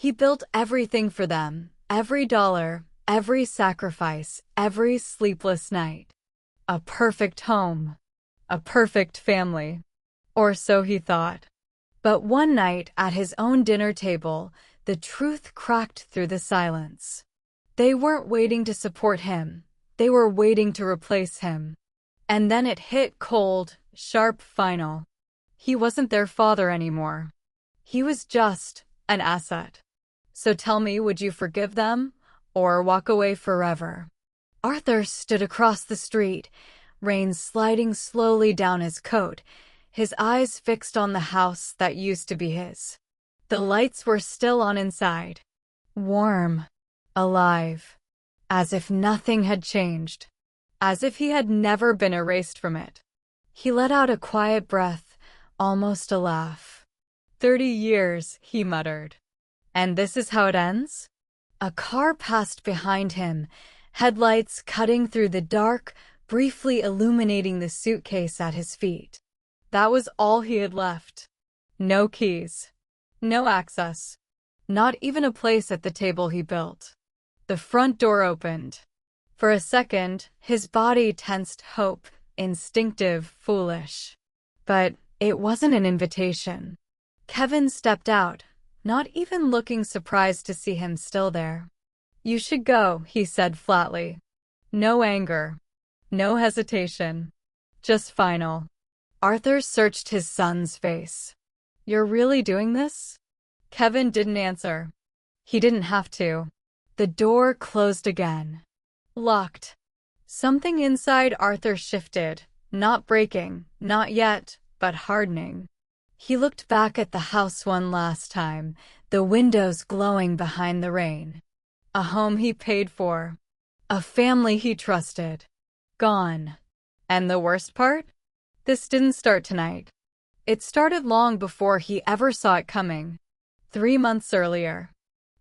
He built everything for them, every dollar, every sacrifice, every sleepless night. A perfect home. A perfect family. Or so he thought. But one night at his own dinner table, the truth cracked through the silence. They weren't waiting to support him. They were waiting to replace him. And then it hit cold, sharp, final. He wasn't their father anymore. He was just an asset. So tell me, would you forgive them or walk away forever? Arthur stood across the street, rain sliding slowly down his coat, his eyes fixed on the house that used to be his. The lights were still on inside. Warm. Alive. As if nothing had changed. As if he had never been erased from it. He let out a quiet breath, almost a laugh. 30 years, he muttered. And this is how it ends? A car passed behind him, headlights cutting through the dark, briefly illuminating the suitcase at his feet. That was all he had left. No keys. No access. Not even a place at the table he built. The front door opened. For a second, his body tensed, hope, instinctive, foolish. But it wasn't an invitation. Kevin stepped out, not even looking surprised to see him still there. You should go, he said flatly. No anger. No hesitation. Just final. Arthur searched his son's face. You're really doing this? Kevin didn't answer. He didn't have to. The door closed again. Locked. Something inside Arthur shifted, not breaking, not yet, but hardening. He looked back at the house one last time, the windows glowing behind the rain. A home he paid for. A family he trusted. Gone. And the worst part? This didn't start tonight. It started long before he ever saw it coming. 3 months earlier.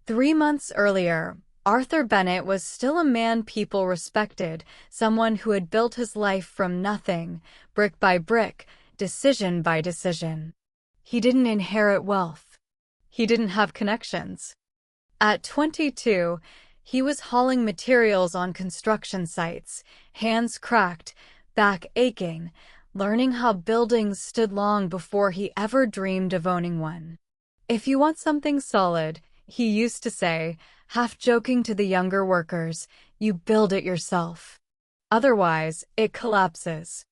3 months earlier, Arthur Bennett was still a man people respected, someone who had built his life from nothing, brick by brick, decision by decision. He didn't inherit wealth. He didn't have connections. At 22, he was hauling materials on construction sites, hands cracked, back aching, learning how buildings stood long before he ever dreamed of owning one. If you want something solid, he used to say, half joking to the younger workers, you build it yourself. Otherwise, it collapses.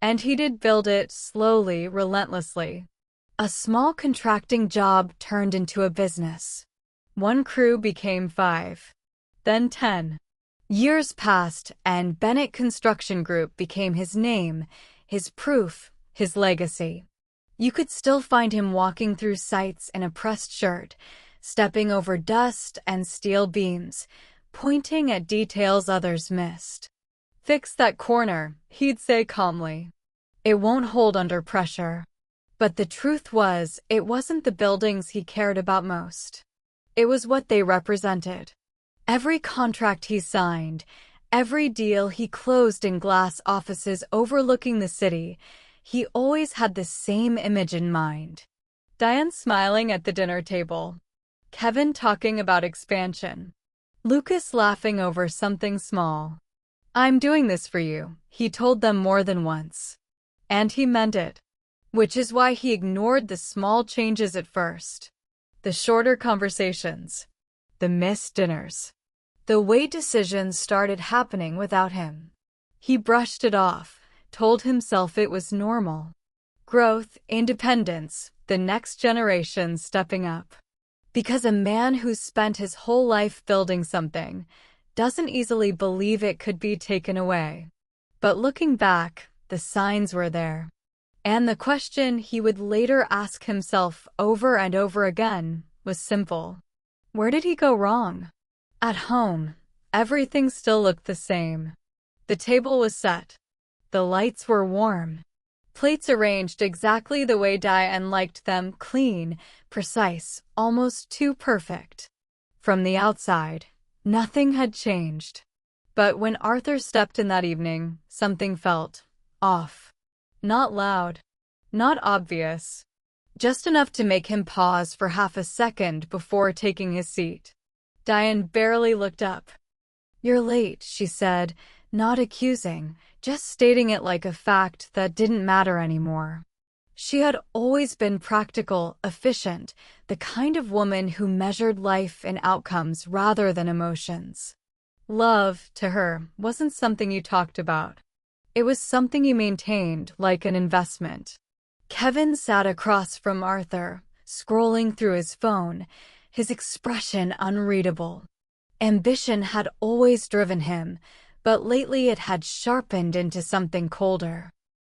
And he did build it slowly, relentlessly. A small contracting job turned into a business. One crew became 5. Then 10. Years passed, and Bennett Construction Group became his name, his proof, his legacy. You could still find him walking through sites in a pressed shirt, stepping over dust and steel beams, pointing at details others missed. Fix that corner, he'd say calmly. It won't hold under pressure. But the truth was, it wasn't the buildings he cared about most. It was what they represented. Every contract he signed, every deal he closed in glass offices overlooking the city, he always had the same image in mind. Diane smiling at the dinner table. Kevin talking about expansion. Lucas laughing over something small. I'm doing this for you, he told them more than once. And he meant it. Which is why he ignored the small changes at first. The shorter conversations. The missed dinners. The way decisions started happening without him. He brushed it off, told himself it was normal. Growth, independence, the next generation stepping up. Because a man who's spent his whole life building something doesn't easily believe it could be taken away. But looking back, the signs were there. And the question he would later ask himself over and over again was simple. Where did he go wrong? At home, everything still looked the same. The table was set. The lights were warm. Plates arranged exactly the way Diane liked them, clean, precise, almost too perfect. From the outside, nothing had changed. But when Arthur stepped in that evening, something felt off. Not loud. Not obvious. just enough to make him pause for half a second before taking his seat. Diane barely looked up. "You're late," she said, not accusing, just stating it like a fact that didn't matter anymore. She had always been practical, efficient, the kind of woman who measured life in outcomes rather than emotions. Love, to her, wasn't something you talked about. It was something you maintained, like an investment. Kevin sat across from Arthur, scrolling through his phone, his expression unreadable. Ambition had always driven him, but lately it had sharpened into something colder.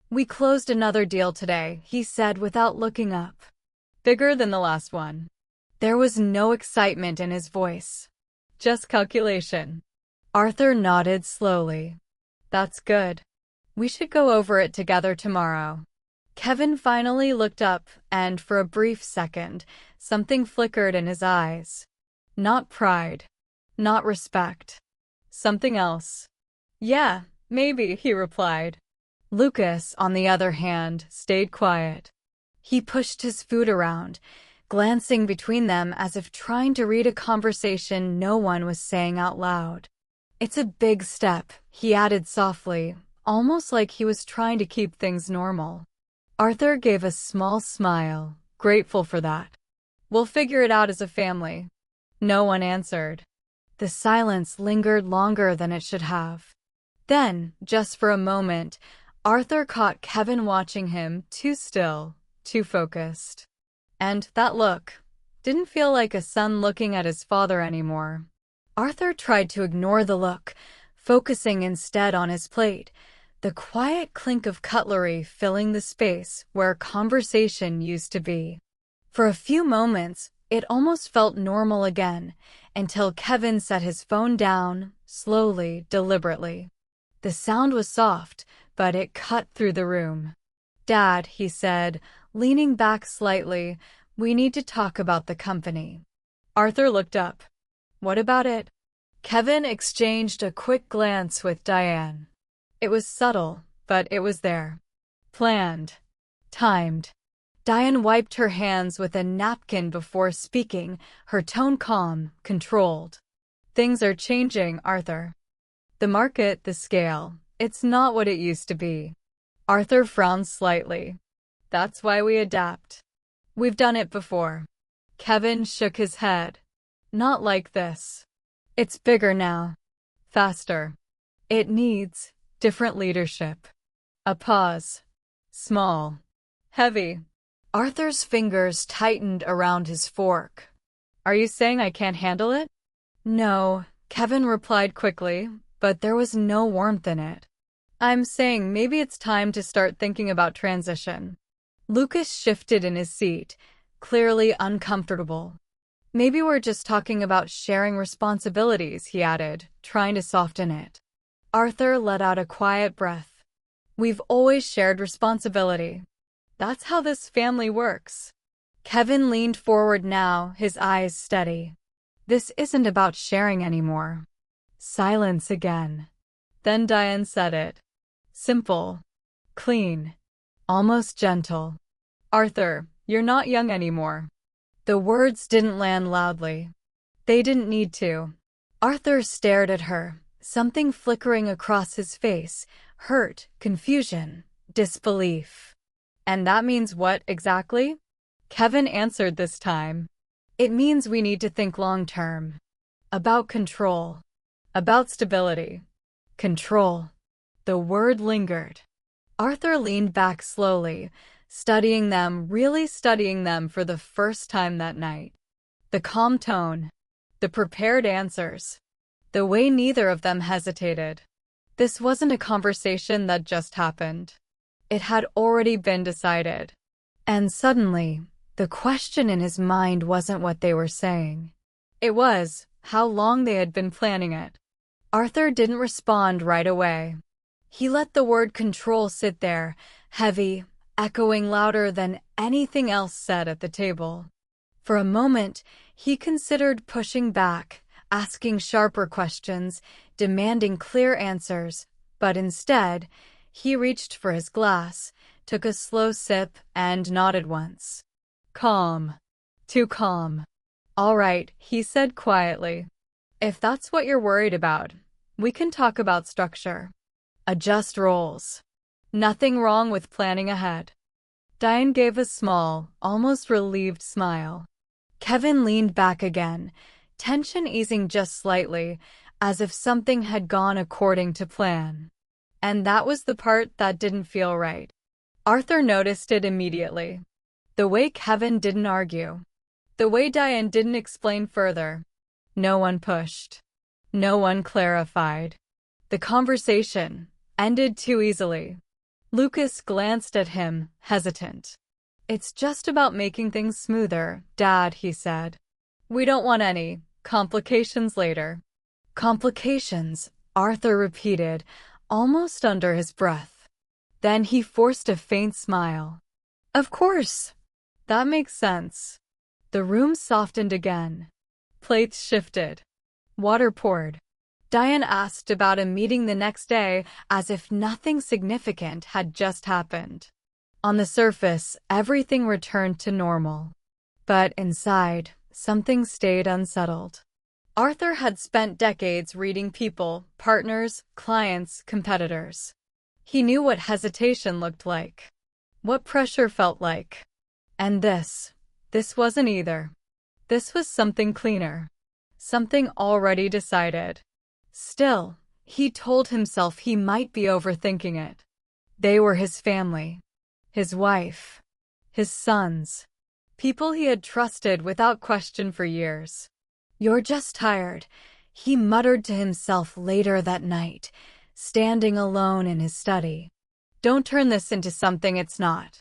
"We closed another deal today," he said without looking up. "Bigger than the last one." There was no excitement in his voice, just calculation. Arthur nodded slowly. "That's good. We should go over it together tomorrow." Kevin finally looked up, and for a brief second, something flickered in his eyes. Not pride. Not respect. Something else. "Yeah, maybe," he replied. Lucas, on the other hand, stayed quiet. He pushed his food around, glancing between them as if trying to read a conversation no one was saying out loud. "It's a big step," he added softly, almost like he was trying to keep things normal. Arthur gave a small smile, grateful for that. "We'll figure it out as a family." No one answered. The silence lingered longer than it should have. Then, just for a moment, Arthur caught Kevin watching him, too still, too focused. And that look didn't feel like a son looking at his father anymore. Arthur tried to ignore the look, focusing instead on his plate, the quiet clink of cutlery filling the space where conversation used to be. For a few moments, it almost felt normal again, until Kevin set his phone down, slowly, deliberately. The sound was soft, but it cut through the room. "Dad," he said, leaning back slightly, "we need to talk about the company." Arthur looked up. "What about it?" Kevin exchanged a quick glance with Diane. It was subtle, but it was there. Planned. Timed. Diane wiped her hands with a napkin before speaking, her tone calm, controlled. "Things are changing, Arthur. The market, the scale, it's not what it used to be." Arthur frowned slightly. "That's why we adapt. We've done it before." Kevin shook his head. "Not like this. It's bigger now. Faster. It needs different leadership." A pause. Small. Heavy. Arthur's fingers tightened around his fork. "Are you saying I can't handle it?" "No," Kevin replied quickly, but there was no warmth in it. "I'm saying maybe it's time to start thinking about transition." Lucas shifted in his seat, clearly uncomfortable. "Maybe we're just talking about sharing responsibilities," he added, trying to soften it. Arthur let out a quiet breath. "We've always shared responsibility. That's how this family works." Kevin leaned forward now, his eyes steady. "This isn't about sharing anymore." Silence again. Then Diane said it. Simple. Clean. Almost gentle. "Arthur, you're not young anymore." The words didn't land loudly. They didn't need to. Arthur stared at her, something flickering across his face, hurt, confusion, disbelief. "And that means what, exactly?" Kevin answered this time. "It means we need to think long-term. About control. About stability." Control. The word lingered. Arthur leaned back slowly, studying them, really studying them for the first time that night. The calm tone. The prepared answers. The way neither of them hesitated. This wasn't a conversation that just happened. It had already been decided. And suddenly, the question in his mind wasn't what they were saying. It was how long they had been planning it. Arthur didn't respond right away. He let the word control sit there, heavy, echoing louder than anything else said at the table. For a moment, he considered pushing back, asking sharper questions, demanding clear answers, but instead, he reached for his glass, took a slow sip, and nodded once. Calm. Too calm. All right, he said quietly. If that's what you're worried about, we can talk about structure. Adjust roles. Nothing wrong with planning ahead. Diane gave a small, almost relieved smile. Kevin leaned back again, tension easing just slightly, as if something had gone according to plan. And that was the part that didn't feel right. Arthur noticed it immediately. The way Kevin didn't argue. The way Diane didn't explain further. No one pushed. No one clarified. The conversation ended too easily. Lucas glanced at him, hesitant. It's just about making things smoother, Dad, he said. We don't want any complications later. Complications, Arthur repeated, almost under his breath. Then he forced a faint smile. Of course. That makes sense. The room softened again. Plates shifted. Water poured. Diane asked about a meeting the next day as if nothing significant had just happened. On the surface, everything returned to normal. But inside, something stayed unsettled. Arthur had spent decades reading people, partners, clients, competitors. He knew what hesitation looked like, what pressure felt like. And this wasn't either. This was something cleaner, something already decided. Still, he told himself he might be overthinking it. They were his family, his wife, his sons, people he had trusted without question for years. You're just tired, he muttered to himself later that night, standing alone in his study. Don't turn this into something it's not.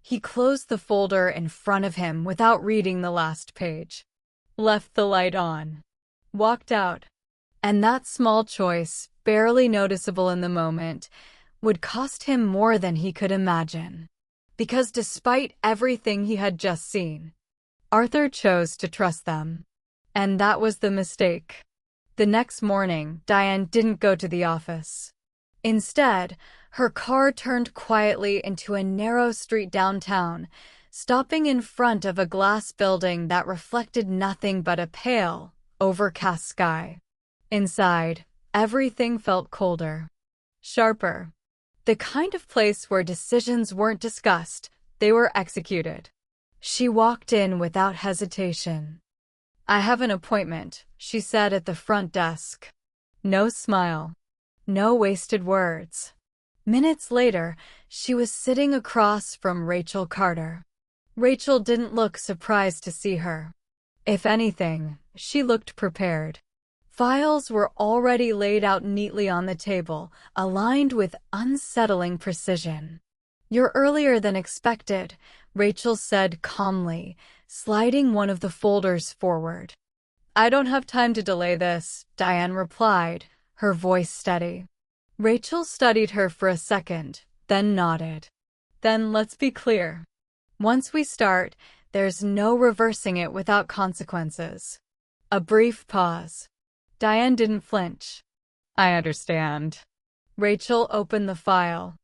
He closed the folder in front of him without reading the last page. Left the light on. Walked out. And that small choice, barely noticeable in the moment, would cost him more than he could imagine. Because despite everything he had just seen, Arthur chose to trust them. And that was the mistake. The next morning, Diane didn't go to the office. Instead, her car turned quietly into a narrow street downtown, stopping in front of a glass building that reflected nothing but a pale, overcast sky. Inside, everything felt colder, sharper. The kind of place where decisions weren't discussed, they were executed. She walked in without hesitation. I have an appointment, she said at the front desk. No smile. No wasted words. Minutes later, she was sitting across from Rachel Carter. Rachel didn't look surprised to see her. If anything, she looked prepared. Files were already laid out neatly on the table, aligned with unsettling precision. You're earlier than expected, Rachel said calmly, sliding one of the folders forward. I don't have time to delay this, Diane replied, her voice steady. Rachel studied her for a second, then nodded. Then let's be clear. Once we start, there's no reversing it without consequences. A brief pause. Diane didn't flinch. I understand. Rachel opened the file.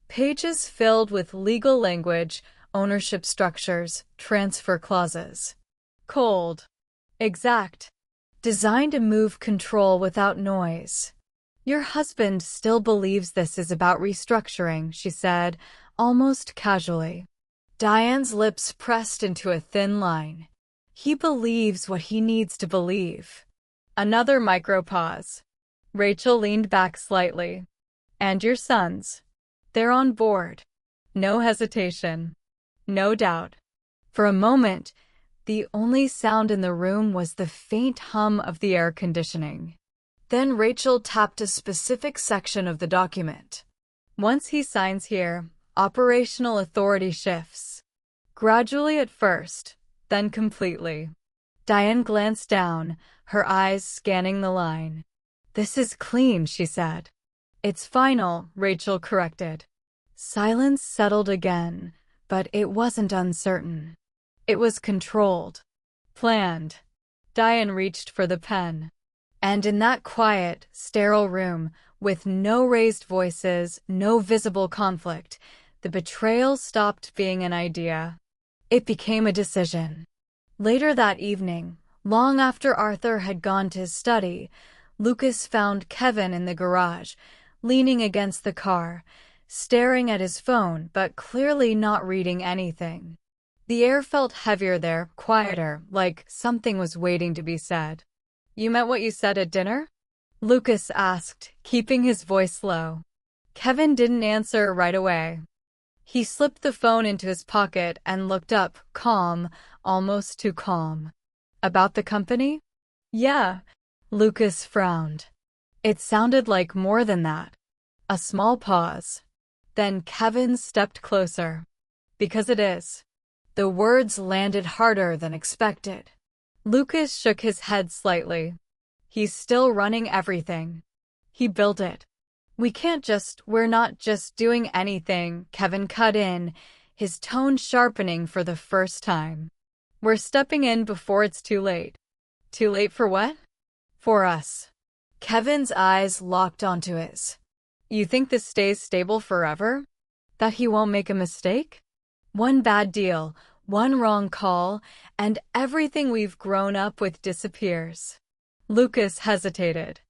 Pages filled with legal language, ownership structures, transfer clauses. Cold. Exact. Designed to move control without noise. Your husband still believes this is about restructuring, she said, almost casually. Diane's lips pressed into a thin line. He believes what he needs to believe. Another micro-pause. Rachel leaned back slightly. And your sons? They're on board. No hesitation. No doubt. For a moment, the only sound in the room was the faint hum of the air conditioning. Then Rachel tapped a specific section of the document. Once he signs here, operational authority shifts. Gradually at first, then completely. Diane glanced down, her eyes scanning the line. This is clean, she said. It's final, Rachel corrected. Silence settled again, but it wasn't uncertain. It was controlled. Planned. Diane reached for the pen. And in that quiet, sterile room, with no raised voices, no visible conflict, the betrayal stopped being an idea. It became a decision. Later that evening, long after Arthur had gone to his study, Lucas found Kevin in the garage, leaning against the car, staring at his phone but clearly not reading anything. The air felt heavier there, quieter, like something was waiting to be said. "You meant what you said at dinner?" Lucas asked, keeping his voice low. Kevin didn't answer right away. He slipped the phone into his pocket and looked up, calm, almost too calm. "About the company?" "Yeah." Lucas frowned. It sounded like more than that. A small pause. Then Kevin stepped closer. "Because it is." The words landed harder than expected. Lucas shook his head slightly. "He's still running everything. He built it." We're not just doing anything," Kevin cut in, his tone sharpening for the first time. "We're stepping in before it's too late." "Too late for what?" "For us." Kevin's eyes locked onto his. "You think this stays stable forever? That he won't make a mistake? One bad deal, one wrong call, and everything we've grown up with disappears." Lucas hesitated.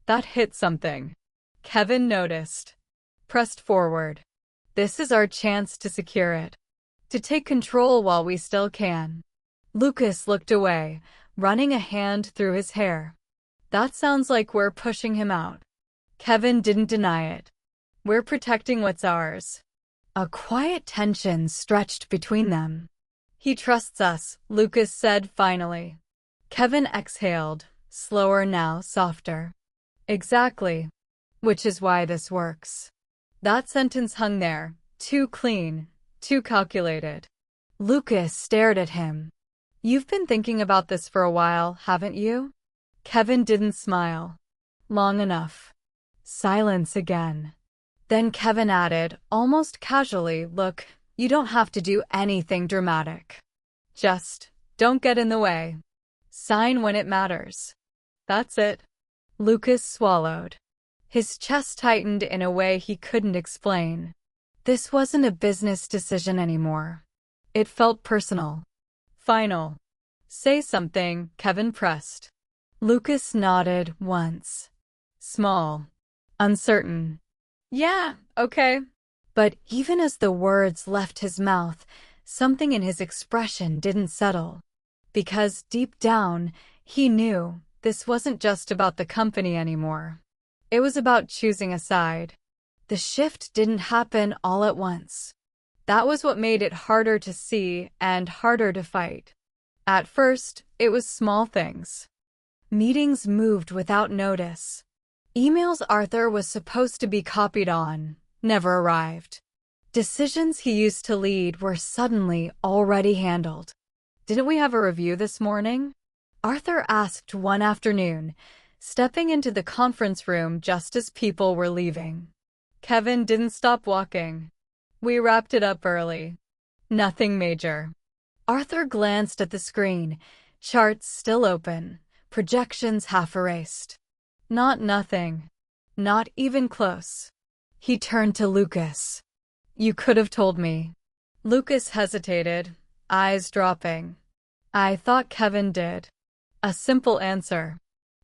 That hit something. Kevin noticed. Pressed forward. "This is our chance to secure it. To take control while we still can." Lucas looked away, running a hand through his hair. "That sounds like we're pushing him out." Kevin didn't deny it. "We're protecting what's ours." A quiet tension stretched between them. "He trusts us," Lucas said finally. Kevin exhaled, slower now, softer. "Exactly. Which is why this works." That sentence hung there, too clean, too calculated. Lucas stared at him. "You've been thinking about this for a while, haven't you?" Kevin didn't smile. "Long enough." Silence again. Then Kevin added, almost casually, "Look, you don't have to do anything dramatic. Just don't get in the way. Sign when it matters." "That's it." Lucas swallowed. His chest tightened in a way he couldn't explain. This wasn't a business decision anymore. It felt personal. Final. "Say something," Kevin pressed. Lucas nodded once. Small. Uncertain. "Yeah, okay." But even as the words left his mouth, something in his expression didn't settle. Because deep down, he knew this wasn't just about the company anymore. It was about choosing a side. The shift didn't happen all at once. That was what made it harder to see and harder to fight. At first, it was small things. Meetings moved without notice. Emails Arthur was supposed to be copied on never arrived. Decisions he used to lead were suddenly already handled. "Didn't we have a review this morning?" Arthur asked one afternoon, stepping into the conference room just as people were leaving. Kevin didn't stop walking. "We wrapped it up early. Nothing major." Arthur glanced at the screen, charts still open, projections half erased. "Not nothing. Not even close." He turned to Lucas. "You could have told me." Lucas hesitated, eyes dropping. "I thought Kevin did." A simple answer.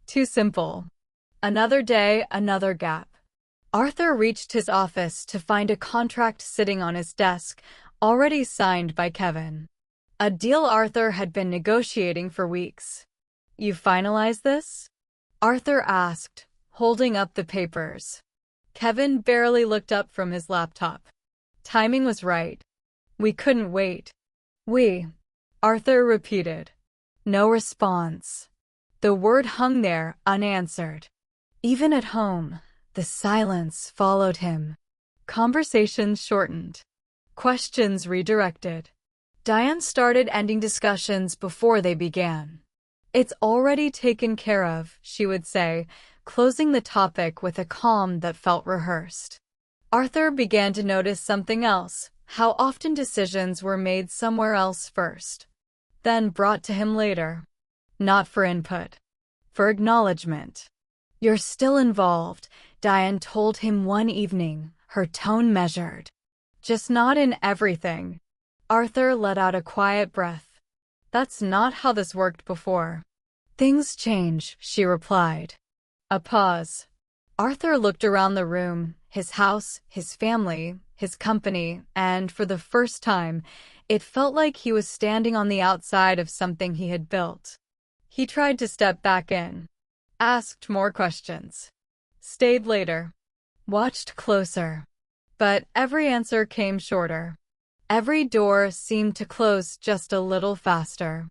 Too simple. Another day, another gap. Arthur reached his office to find a contract sitting on his desk, already signed by Kevin. A deal Arthur had been negotiating for weeks. "You finalized this?" Arthur asked, holding up the papers. Kevin barely looked up from his laptop. Timing was right. "We couldn't wait." "We," Arthur repeated. No response. The word hung there, unanswered. Even at home, the silence followed him. Conversations shortened. Questions redirected. Diane started ending discussions before they began. "It's already taken care of," she would say, closing the topic with a calm that felt rehearsed. Arthur began to notice something else, how often decisions were made somewhere else first, then brought to him later. Not for input. For acknowledgement. "You're still involved," Diane told him one evening, her tone measured. "Just not in everything." Arthur let out a quiet breath. That's not how this worked before. Things change, she replied. A pause. Arthur looked around the room, his house, his family, his company, and for the first time, it felt like he was standing on the outside of something he had built. He tried to step back in, asked more questions, stayed later, watched closer. But every answer came shorter. Every door seemed to close just a little faster.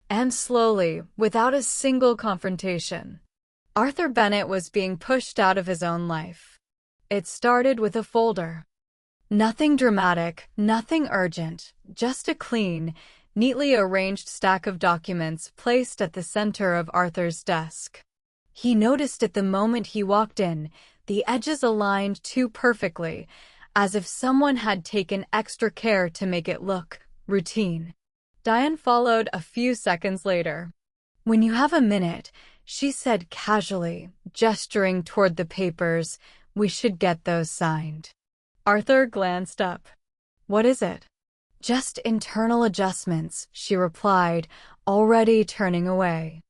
And slowly, without a single confrontation, Arthur Bennett was being pushed out of his own life. It started with a folder. Nothing dramatic, nothing urgent, just a clean, neatly arranged stack of documents placed at the center of Arthur's desk. He noticed it the moment he walked in, the edges aligned too perfectly, as if someone had taken extra care to make it look routine. Diane followed a few seconds later. When you have a minute, she said casually, gesturing toward the papers, we should get those signed. Arthur glanced up. What is it? Just internal adjustments, she replied, already turning away.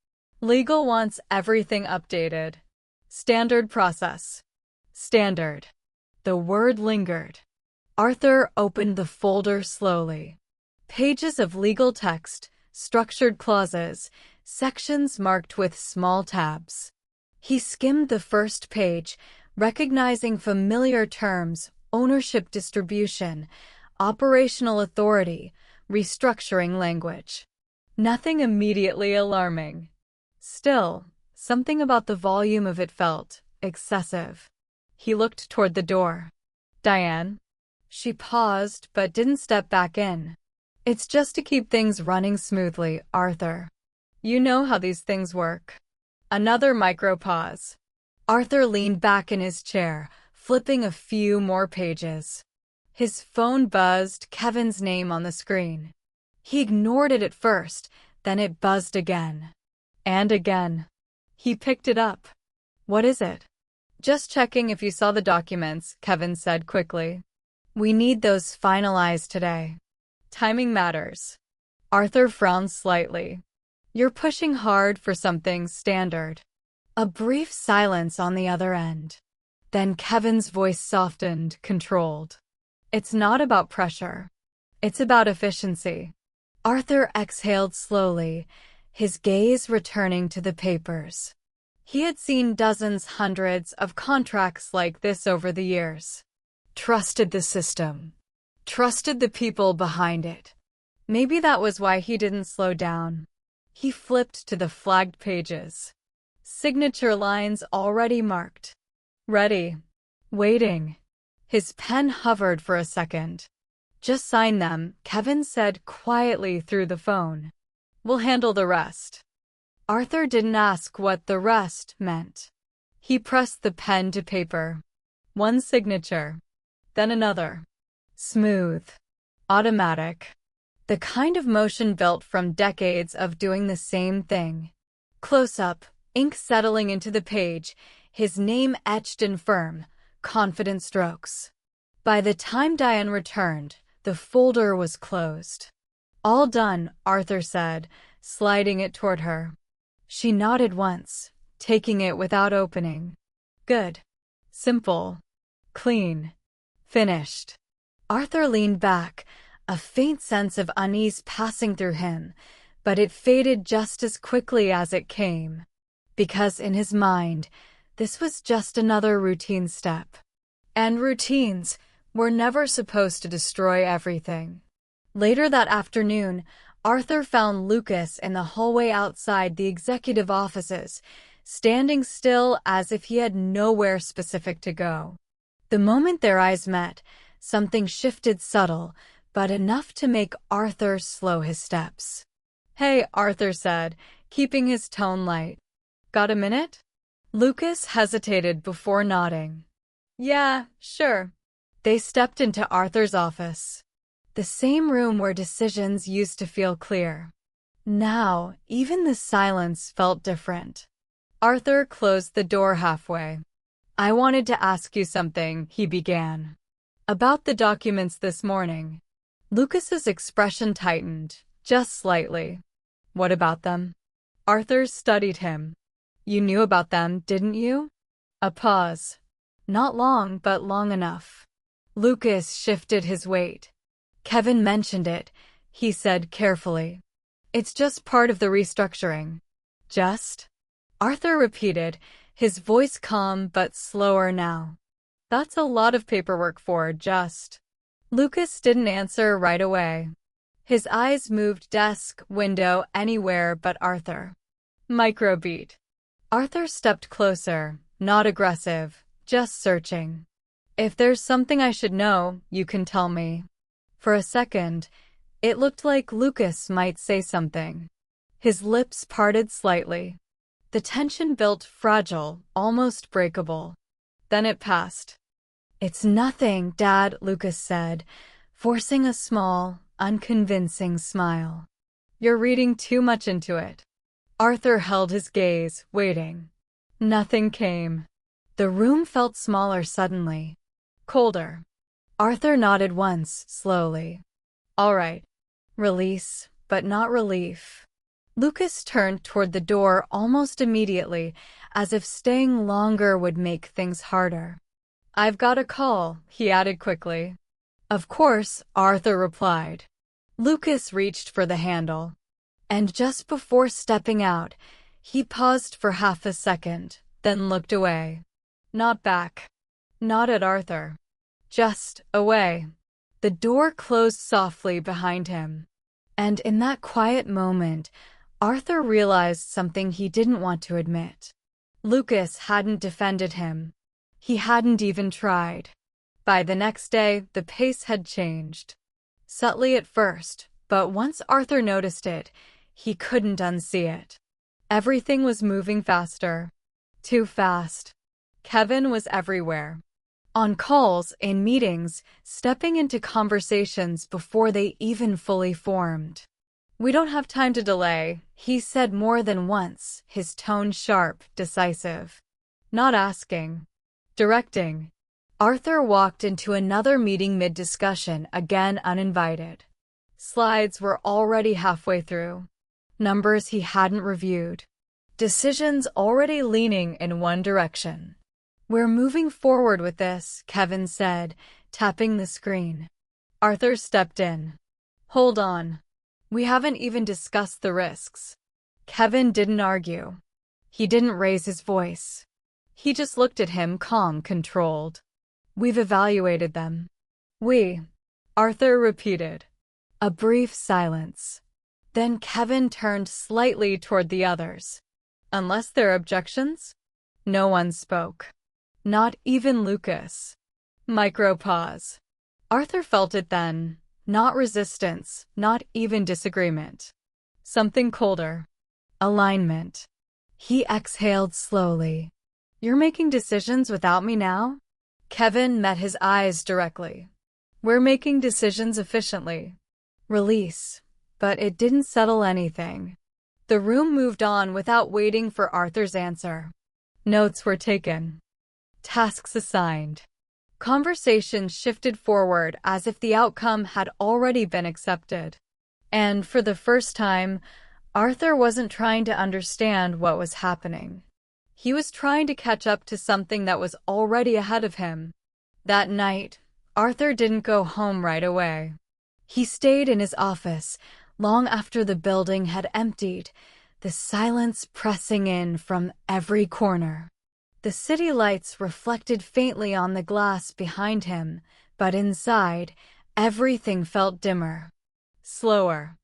Legal wants everything updated. Standard process. Standard. The word lingered. Arthur opened the folder slowly. Pages of legal text, structured clauses, sections marked with small tabs. He skimmed the first page, recognizing familiar terms, ownership distribution, operational authority, restructuring language. Nothing immediately alarming. Still, something about the volume of it felt excessive. He looked toward the door. Diane? She paused but didn't step back in. It's just to keep things running smoothly, Arthur. You know how these things work. Another micro pause. Arthur leaned back in his chair, flipping a few more pages. His phone buzzed, Kevin's name on the screen. He ignored it at first, then it buzzed again. And again. He picked it up. What is it? Just checking if you saw the documents, Kevin said quickly. We need those finalized today. Timing matters. Arthur frowned slightly. You're pushing hard for something standard. A brief silence on the other end. Then Kevin's voice softened, controlled. It's not about pressure. It's about efficiency. Arthur exhaled slowly, his gaze returning to the papers. He had seen dozens, hundreds of contracts like this over the years. Trusted the system. Trusted the people behind it. Maybe that was why he didn't slow down. He flipped to the flagged pages. Signature lines already marked. Ready. Waiting. His pen hovered for a second. Just sign them, Kevin said quietly through the phone. We'll handle the rest. Arthur didn't ask what the rest meant. He pressed the pen to paper. One signature. Then another. Smooth. Automatic. The kind of motion built from decades of doing the same thing. Close up, ink settling into the page, his name etched in firm, confident strokes. By the time Diane returned, the folder was closed. All done, Arthur said, sliding it toward her. She nodded once, taking it without opening. Good. Simple. Clean. Finished. Arthur leaned back, a faint sense of unease passing through him, but it faded just as quickly as it came. Because in his mind, this was just another routine step. And routines were never supposed to destroy everything. Later that afternoon, Arthur found Lucas in the hallway outside the executive offices, standing still as if he had nowhere specific to go. The moment their eyes met, something shifted subtle, but enough to make Arthur slow his steps. Hey, Arthur said, keeping his tone light. Got a minute? Lucas hesitated before nodding. Yeah, sure. They stepped into Arthur's office. The same room where decisions used to feel clear. Now, even the silence felt different. Arthur closed the door halfway. I wanted to ask you something, he began. About the documents this morning. Lucas's expression tightened, just slightly. What about them? Arthur studied him. You knew about them, didn't you? A pause. Not long, but long enough. Lucas shifted his weight. Kevin mentioned it, he said carefully. It's just part of the restructuring. Just? Arthur repeated, his voice calm but slower now. That's a lot of paperwork for just. Lucas didn't answer right away. His eyes moved desk, window, anywhere but Arthur. Microbeat. Arthur stepped closer, not aggressive, just searching. If there's something I should know, you can tell me. For a second, it looked like Lucas might say something. His lips parted slightly. The tension built fragile, almost breakable. Then it passed. It's nothing, Dad, Lucas said, forcing a small, unconvincing smile. You're reading too much into it. Arthur held his gaze, waiting. Nothing came. The room felt smaller suddenly. Colder. Arthur nodded once, slowly. All right. Release, but not relief. Lucas turned toward the door almost immediately, as if staying longer would make things harder. I've got a call, he added quickly. Of course, Arthur replied. Lucas reached for the handle. And just before stepping out, he paused for half a second, then looked away. Not back. Not at Arthur. Just away. The door closed softly behind him. And in that quiet moment, Arthur realized something he didn't want to admit. Lucas hadn't defended him. He hadn't even tried. By the next day, the pace had changed. Subtly at first, but once Arthur noticed it, he couldn't unsee it. Everything was moving faster. Too fast. Kevin was everywhere. On calls, in meetings, stepping into conversations before they even fully formed. We don't have time to delay, he said more than once, his tone sharp, decisive. Not asking. Directing. Arthur walked into another meeting mid-discussion, again uninvited. Slides were already halfway through. Numbers he hadn't reviewed. Decisions already leaning in one direction. We're moving forward with this, Kevin said, tapping the screen. Arthur stepped in. Hold on. We haven't even discussed the risks. Kevin didn't argue. He didn't raise his voice. He just looked at him, calm, controlled. We've evaluated them. We. Arthur repeated. A brief silence. Then Kevin turned slightly toward the others. Unless there are objections? No one spoke. Not even Lucas. Micro-pause. Arthur felt it then. Not resistance, not even disagreement. Something colder. Alignment. He exhaled slowly. You're making decisions without me now? Kevin met his eyes directly. We're making decisions efficiently. Release. But it didn't settle anything. The room moved on without waiting for Arthur's answer. Notes were taken. Tasks assigned. Conversations shifted forward as if the outcome had already been accepted. And for the first time, Arthur wasn't trying to understand what was happening. He was trying to catch up to something that was already ahead of him. That night, Arthur didn't go home right away. He stayed in his office long after the building had emptied, the silence pressing in from every corner. The city lights reflected faintly on the glass behind him, but inside, everything felt dimmer. Slower.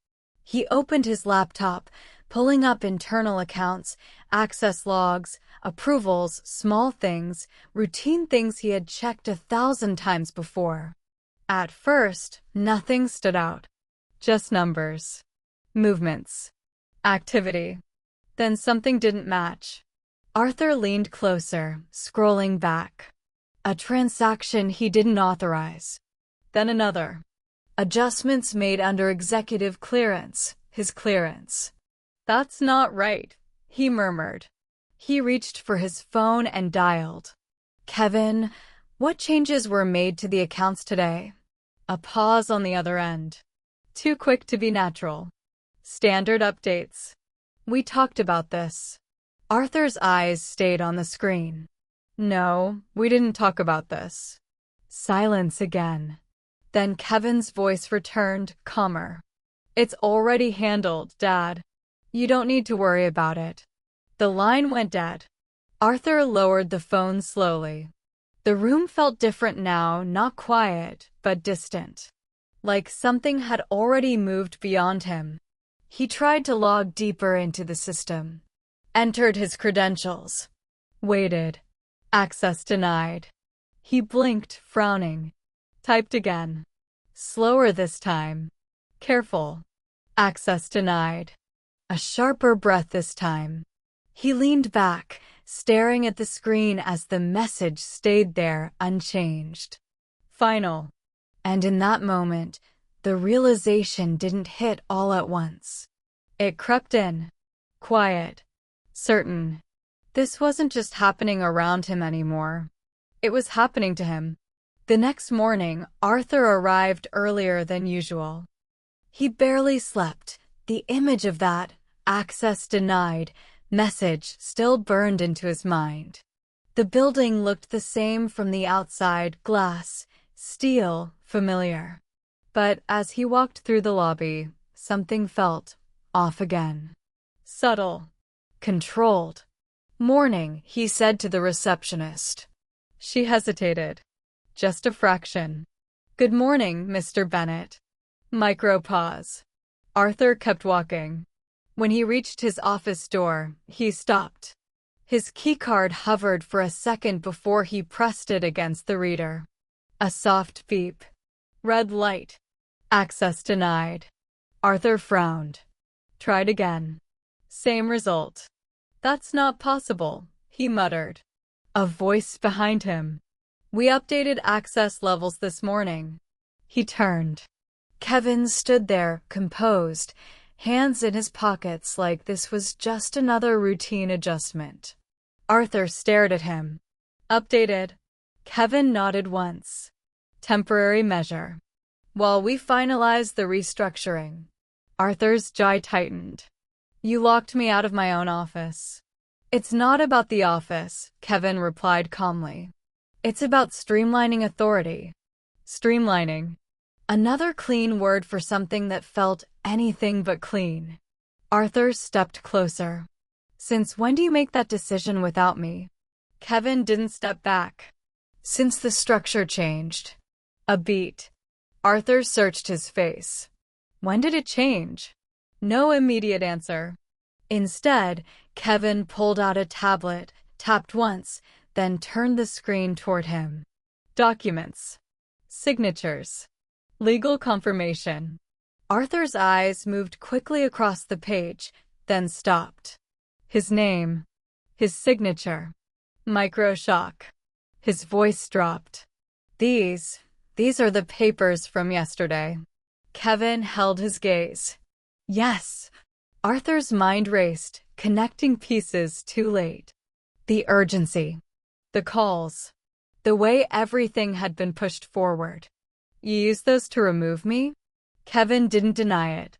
He opened his laptop, pulling up internal accounts, access logs, approvals, small things, routine things he had checked 1,000 times before. At first, nothing stood out. Just numbers. Movements. Activity. Then something didn't match. Arthur leaned closer, scrolling back. A transaction he didn't authorize. Then another. Adjustments made under executive clearance, his clearance. That's not right, he murmured. He reached for his phone and dialed. Kevin, what changes were made to the accounts today? A pause on the other end. Too quick to be natural. Standard updates. We talked about this. Arthur's eyes stayed on the screen. No, we didn't talk about this. Silence again. Then Kevin's voice returned, calmer. It's already handled, Dad. You don't need to worry about it. The line went dead. Arthur lowered the phone slowly. The room felt different now, not quiet, but distant. Like something had already moved beyond him. He tried to log deeper into the system. Entered his credentials. Waited. Access denied. He blinked, frowning. Typed again. Slower this time. Careful. Access denied. A sharper breath this time. He leaned back, staring at the screen as the message stayed there, unchanged. Final. And in that moment, the realization didn't hit all at once. It crept in. Quiet. Certain. This wasn't just happening around him anymore. It was happening to him. The next morning, Arthur arrived earlier than usual. He barely slept. The image of that, access denied, message still burned into his mind. The building looked the same from the outside, glass, steel, familiar. But as he walked through the lobby, something felt off again. Subtle. Controlled. Morning, he said to the receptionist. She hesitated. Just a fraction. Good morning, Mr. Bennett. Micro pause. Arthur kept walking. When he reached his office door, he stopped. His keycard hovered for a second before he pressed it against the reader. A soft beep. Red light. Access denied. Arthur frowned. Tried again. Same result. That's not possible, he muttered. A voice behind him. We updated access levels this morning. He turned. Kevin stood there, composed, hands in his pockets like this was just another routine adjustment. Arthur stared at him. Updated. Kevin nodded once. Temporary measure. While we finalize the restructuring. Arthur's jaw tightened. You locked me out of my own office. It's not about the office, Kevin replied calmly. It's about streamlining authority. Streamlining. Another clean word for something that felt anything but clean. Arthur stepped closer. Since when do you make that decision without me? Kevin didn't step back. Since the structure changed. A beat. Arthur searched his face. When did it change? No immediate answer. Instead, Kevin pulled out a tablet, tapped once, then turned the screen toward him. Documents. Signatures. Legal confirmation. Arthur's eyes moved quickly across the page, then stopped. His name. His signature. Micro-shock. His voice dropped. These are the papers from yesterday. Kevin held his gaze. Yes. Arthur's mind raced, connecting pieces too late. The urgency. The calls. The way everything had been pushed forward. You used those to remove me? Kevin didn't deny it.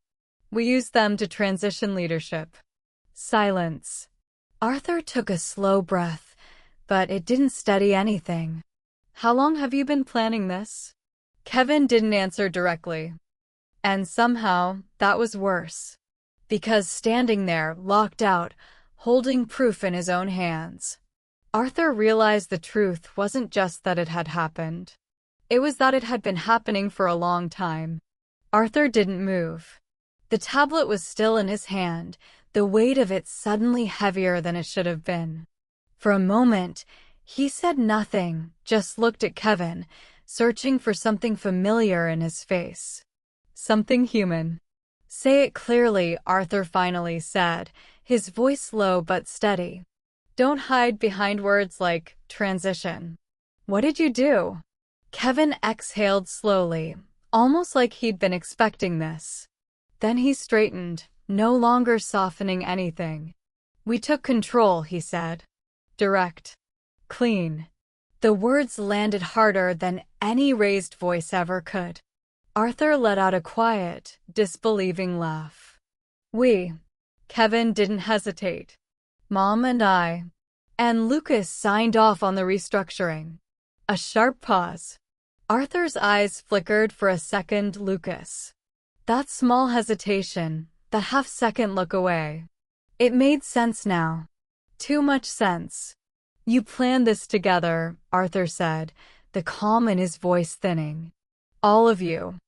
We used them to transition leadership. Silence. Arthur took a slow breath, but it didn't steady anything. How long have you been planning this? Kevin didn't answer directly. And somehow, that was worse. Because standing there, locked out, holding proof in his own hands, Arthur realized the truth wasn't just that it had happened. It was that it had been happening for a long time. Arthur didn't move. The tablet was still in his hand, the weight of it suddenly heavier than it should have been. For a moment, he said nothing, just looked at Kevin, searching for something familiar in his face. Something human. Say it clearly, Arthur finally said, his voice low but steady. Don't hide behind words like transition. What did you do? Kevin exhaled slowly, almost like he'd been expecting this. Then he straightened, no longer softening anything. We took control, he said. Direct. Clean. The words landed harder than any raised voice ever could. Arthur let out a quiet, disbelieving laugh. We. Kevin didn't hesitate. Mom and I. And Lucas signed off on the restructuring. A sharp pause. Arthur's eyes flickered for a second. Lucas. That small hesitation, that half-second look away. It made sense now. Too much sense. You planned this together, Arthur said, the calm in his voice thinning. All of you.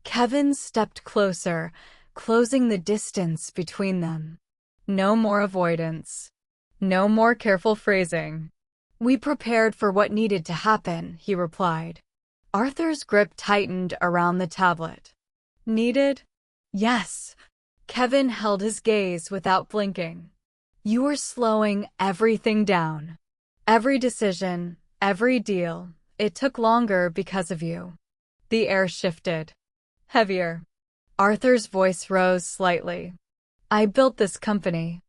Kevin stepped closer, closing the distance between them. No more avoidance. No more careful phrasing. We prepared for what needed to happen, he replied. Arthur's grip tightened around the tablet. Needed? Yes. Kevin held his gaze without blinking. You were slowing everything down. Every decision, every deal, it took longer because of you. The air shifted. Heavier. Arthur's voice rose slightly. I built this company.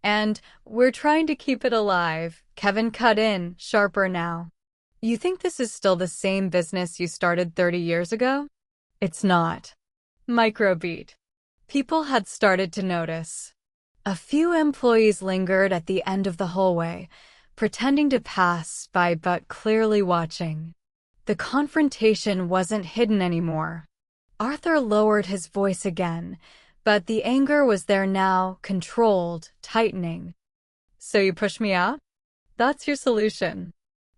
And we're trying to keep it alive. Kevin cut in, sharper now. You think this is still the same business you started 30 years ago? It's not. Microbeat. People had started to notice. A few employees lingered at the end of the hallway, pretending to pass by but clearly watching. The confrontation wasn't hidden anymore. Arthur lowered his voice again, but the anger was there now, controlled, tightening. So you push me out? That's your solution.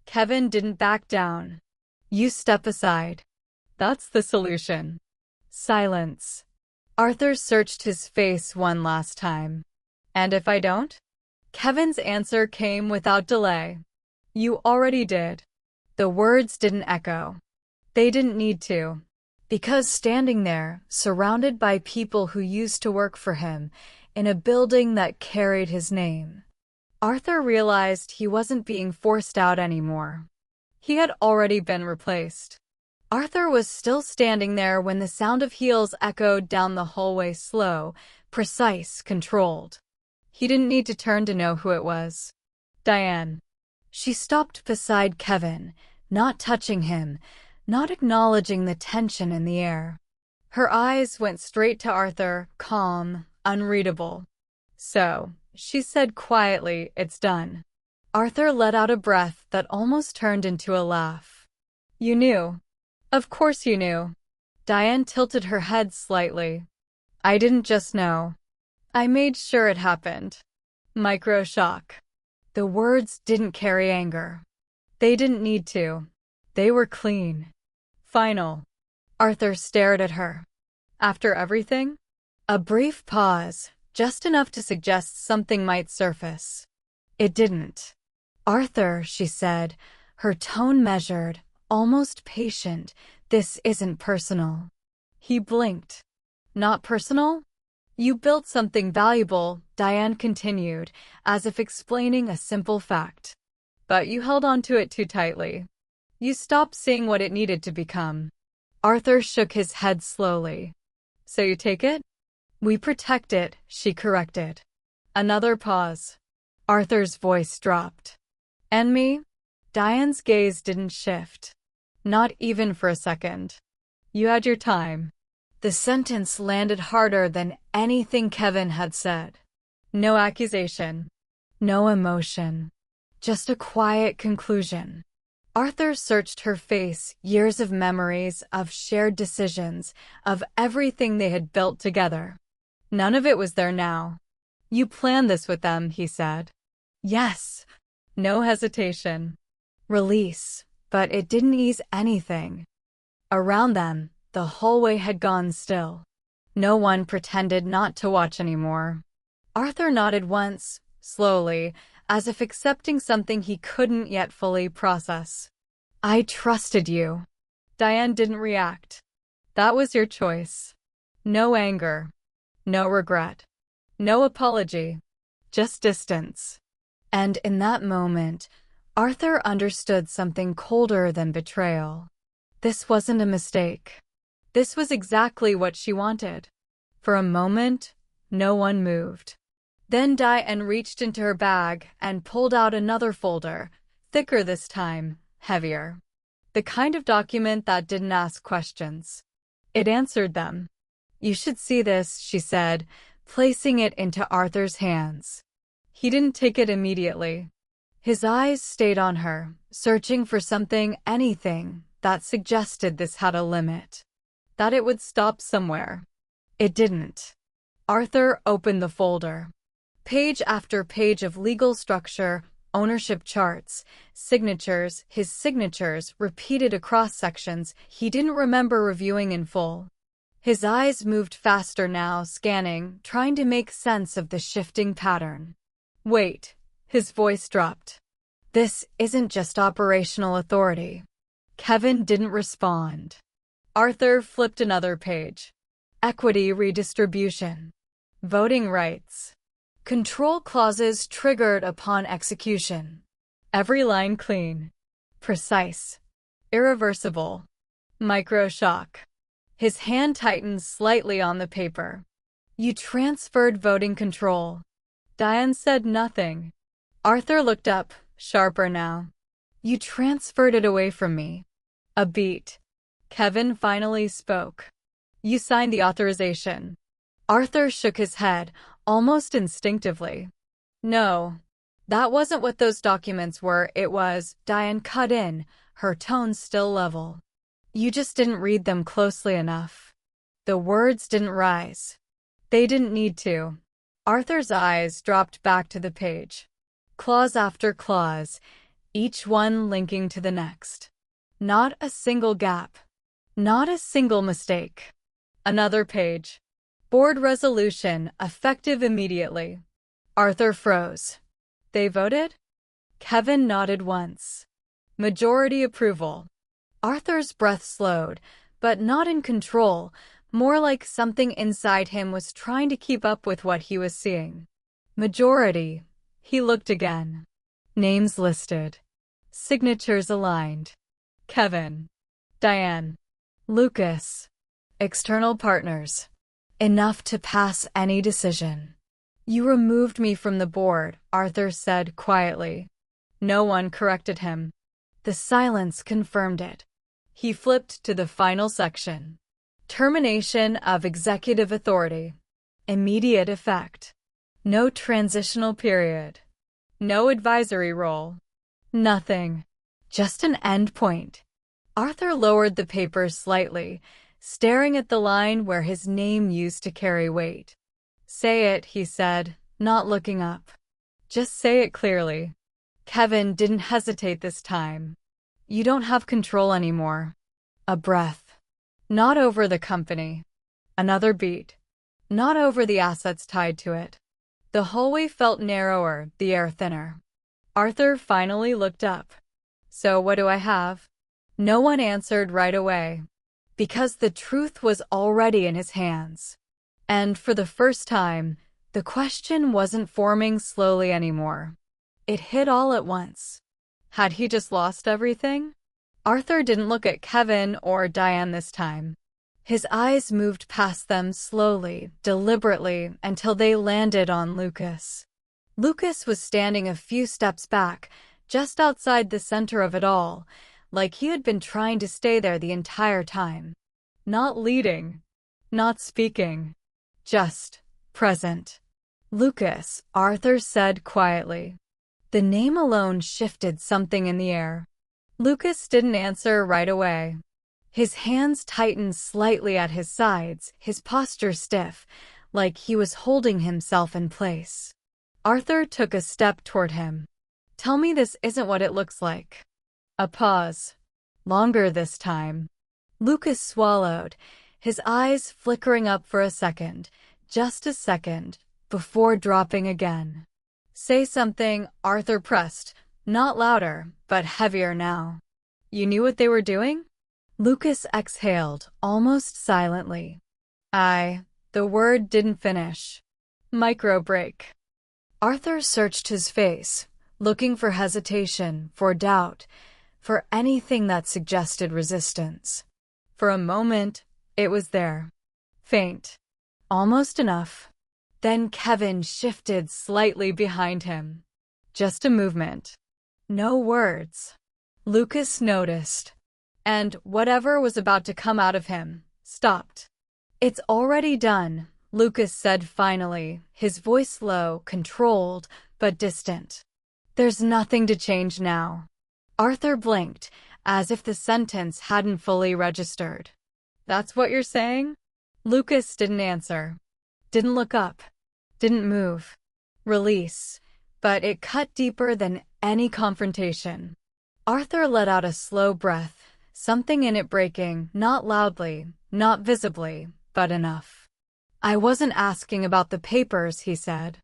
Kevin didn't back down. You step aside. That's the solution. Silence. Arthur searched his face one last time. And if I don't? Kevin's answer came without delay. You already did. The words didn't echo. They didn't need to. Because standing there, surrounded by people who used to work for him, in a building that carried his name, Arthur realized he wasn't being forced out anymore. He had already been replaced. Arthur was still standing there when the sound of heels echoed down the hallway, slow, precise, controlled. He didn't need to turn to know who it was. Diane. She stopped beside Kevin, not touching him, not acknowledging the tension in the air. Her eyes went straight to Arthur, calm, unreadable. So, she said quietly, it's done. Arthur let out a breath that almost turned into a laugh. You knew. Of course you knew. Diane tilted her head slightly. I didn't just know. I made sure it happened. Micro shock. The words didn't carry anger. They didn't need to. They were clean. Final. Arthur stared at her. After everything? A brief pause, just enough to suggest something might surface. It didn't. Arthur, she said, her tone measured, almost patient, this isn't personal. He blinked. Not personal? You built something valuable, Diane continued, as if explaining a simple fact. But you held on to it too tightly. You stopped seeing what it needed to become. Arthur shook his head slowly. So you take it? We protect it, she corrected. Another pause. Arthur's voice dropped. And me? Diane's gaze didn't shift. Not even for a second. You had your time. The sentence landed harder than anything Kevin had said. No accusation. No emotion. Just a quiet conclusion. Arthur searched her face, years of memories, of shared decisions, of everything they had built together. None of it was there now. You planned this with them, he said. Yes. No hesitation. Release, but it didn't ease anything. Around them, the hallway had gone still. No one pretended not to watch anymore. Arthur nodded once, slowly, as if accepting something he couldn't yet fully process. I trusted you. Diane didn't react. That was your choice. No anger. No regret. No apology. Just distance. And in that moment, Arthur understood something colder than betrayal. This wasn't a mistake. This was exactly what she wanted. For a moment, no one moved. Then Diane reached into her bag and pulled out another folder, thicker this time, heavier. The kind of document that didn't ask questions. It answered them. "You should see this," she said, placing it into Arthur's hands. He didn't take it immediately. His eyes stayed on her, searching for something, anything, that suggested this had a limit. That it would stop somewhere. It didn't. Arthur opened the folder. Page after page of legal structure, ownership charts, signatures, his signatures repeated across sections he didn't remember reviewing in full. His eyes moved faster now, scanning, trying to make sense of the shifting pattern. "Wait," his voice dropped. "This isn't just operational authority." Kevin didn't respond. Arthur flipped another page. Equity redistribution. Voting rights. Control clauses triggered upon execution. Every line clean. Precise. Irreversible. Microshock. His hand tightened slightly on the paper. "You transferred voting control." Diane said nothing. Arthur looked up, sharper now. "You transferred it away from me." A beat. Kevin finally spoke. "You signed the authorization." Arthur shook his head, almost instinctively. "No, that wasn't what those documents were. It was," Diane cut in, her tone still level. "You just didn't read them closely enough. The words didn't rise. They didn't need to." Arthur's eyes dropped back to the page. Clause after clause, each one linking to the next. Not a single gap. Not a single mistake. Another page. Board resolution, effective immediately. Arthur froze. "They voted?" Kevin nodded once. "Majority approval." Arthur's breath slowed, but not in control, more like something inside him was trying to keep up with what he was seeing. Majority. He looked again. Names listed. Signatures aligned. Kevin. Diane. Lucas. External partners. Enough to pass any decision. "You removed me from the board," Arthur said quietly. No one corrected him. The silence confirmed it. He flipped to the final section. Termination of executive authority. Immediate effect. No transitional period. No advisory role. Nothing. Just an end point. Arthur lowered the paper slightly, staring at the line where his name used to carry weight. "Say it," he said, not looking up. "Just say it clearly." Kevin didn't hesitate this time. "You don't have control anymore." A breath. "Not over the company." Another beat. "Not over the assets tied to it." The hallway felt narrower, the air thinner. Arthur finally looked up. "So what do I have?" No one answered right away, because the truth was already in his hands. And for the first time, the question wasn't forming slowly anymore. It hit all at once. Had he just lost everything? Arthur didn't look at Kevin or Diane this time. His eyes moved past them slowly, deliberately, until they landed on Lucas. Lucas was standing a few steps back, just outside the center of it all, like he had been trying to stay there the entire time. Not leading, not speaking, just present. "Lucas," Arthur said quietly. The name alone shifted something in the air. Lucas didn't answer right away. His hands tightened slightly at his sides, his posture stiff, like he was holding himself in place. Arthur took a step toward him. "Tell me this isn't what it looks like." A pause. Longer this time. Lucas swallowed, his eyes flickering up for a second, just a second, before dropping again. "Say something," Arthur pressed, not louder, but heavier now. "You knew what they were doing?" Lucas exhaled, almost silently. The word didn't finish. Micro break. Arthur searched his face, looking for hesitation, for doubt, for anything that suggested resistance. For a moment, it was there. Faint. Almost enough. Then Kevin shifted slightly behind him. Just a movement. No words. Lucas noticed. And whatever was about to come out of him, stopped. "It's already done," Lucas said finally, his voice low, controlled, but distant. "There's nothing to change now." Arthur blinked, as if the sentence hadn't fully registered. "That's what you're saying?" Lucas didn't answer. Didn't look up. Didn't move. Release. But it cut deeper than any confrontation. Arthur let out a slow breath, something in it breaking, not loudly, not visibly, but enough. "I wasn't asking about the papers," he said.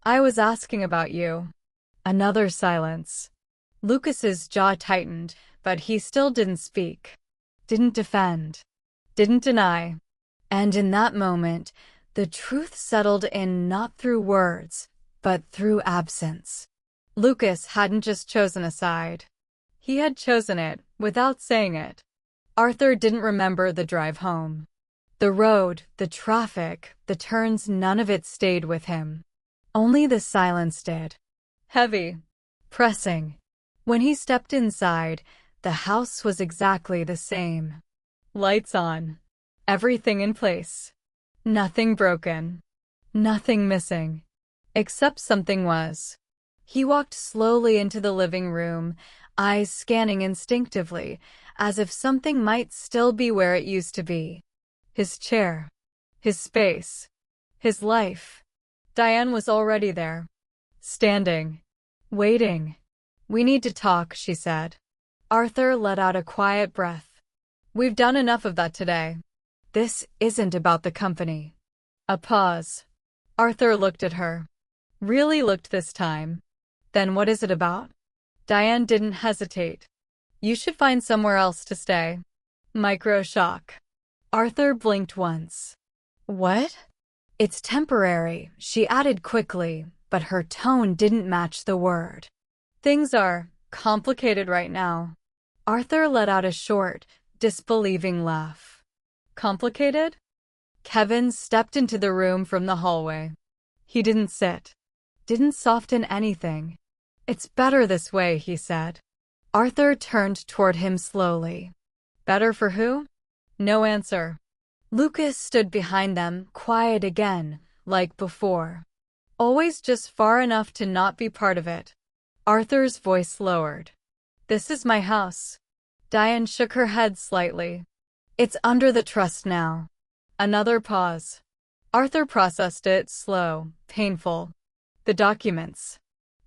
"I was asking about you." Another silence. Lucas's jaw tightened, but he still didn't speak. Didn't defend. Didn't deny. And in that moment, the truth settled in, not through words, but through absence. Lucas hadn't just chosen a side. He had chosen it, without saying it. Arthur didn't remember the drive home. The road, the traffic, the turns, none of it stayed with him. Only the silence did. Heavy. Pressing. When he stepped inside, the house was exactly the same. Lights on. Everything in place. Nothing broken. Nothing missing. Except something was. He walked slowly into the living room, eyes scanning instinctively, as if something might still be where it used to be. His chair. His space. His life. Diane was already there. Standing. Waiting. "We need to talk," she said. Arthur let out a quiet breath. "We've done enough of that today. This isn't about the company." A pause. Arthur looked at her. Really looked this time. "Then what is it about?" Diane didn't hesitate. "You should find somewhere else to stay." Micro shock. Arthur blinked once. "What?" "It's temporary," she added quickly, but her tone didn't match the word. "Things are complicated right now." Arthur let out a short, disbelieving laugh. "Complicated?" Kevin stepped into the room from the hallway. He didn't sit. Didn't soften anything. "It's better this way," he said. Arthur turned toward him slowly. "Better for who?" No answer. Lucas stood behind them, quiet again, like before. Always just far enough to not be part of it. Arthur's voice lowered. "This is my house." Diane shook her head slightly. "It's under the trust now." Another pause. Arthur processed it, slow, painful. The documents.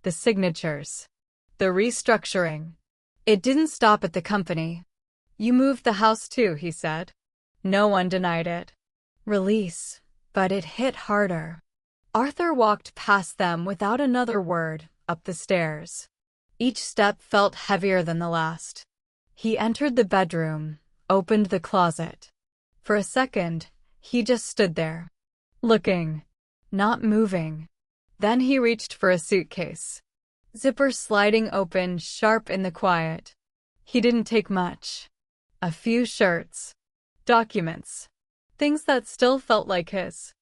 The signatures. The restructuring. It didn't stop at the company. "You moved the house too," he said. No one denied it. Release. But it hit harder. Arthur walked past them without another word, up the stairs. Each step felt heavier than the last. He entered the bedroom, opened the closet. For a second, he just stood there. Looking. Not moving. Then he reached for a suitcase. Zipper sliding open, sharp in the quiet. He didn't take much. A few shirts. Documents. Things that still felt like his.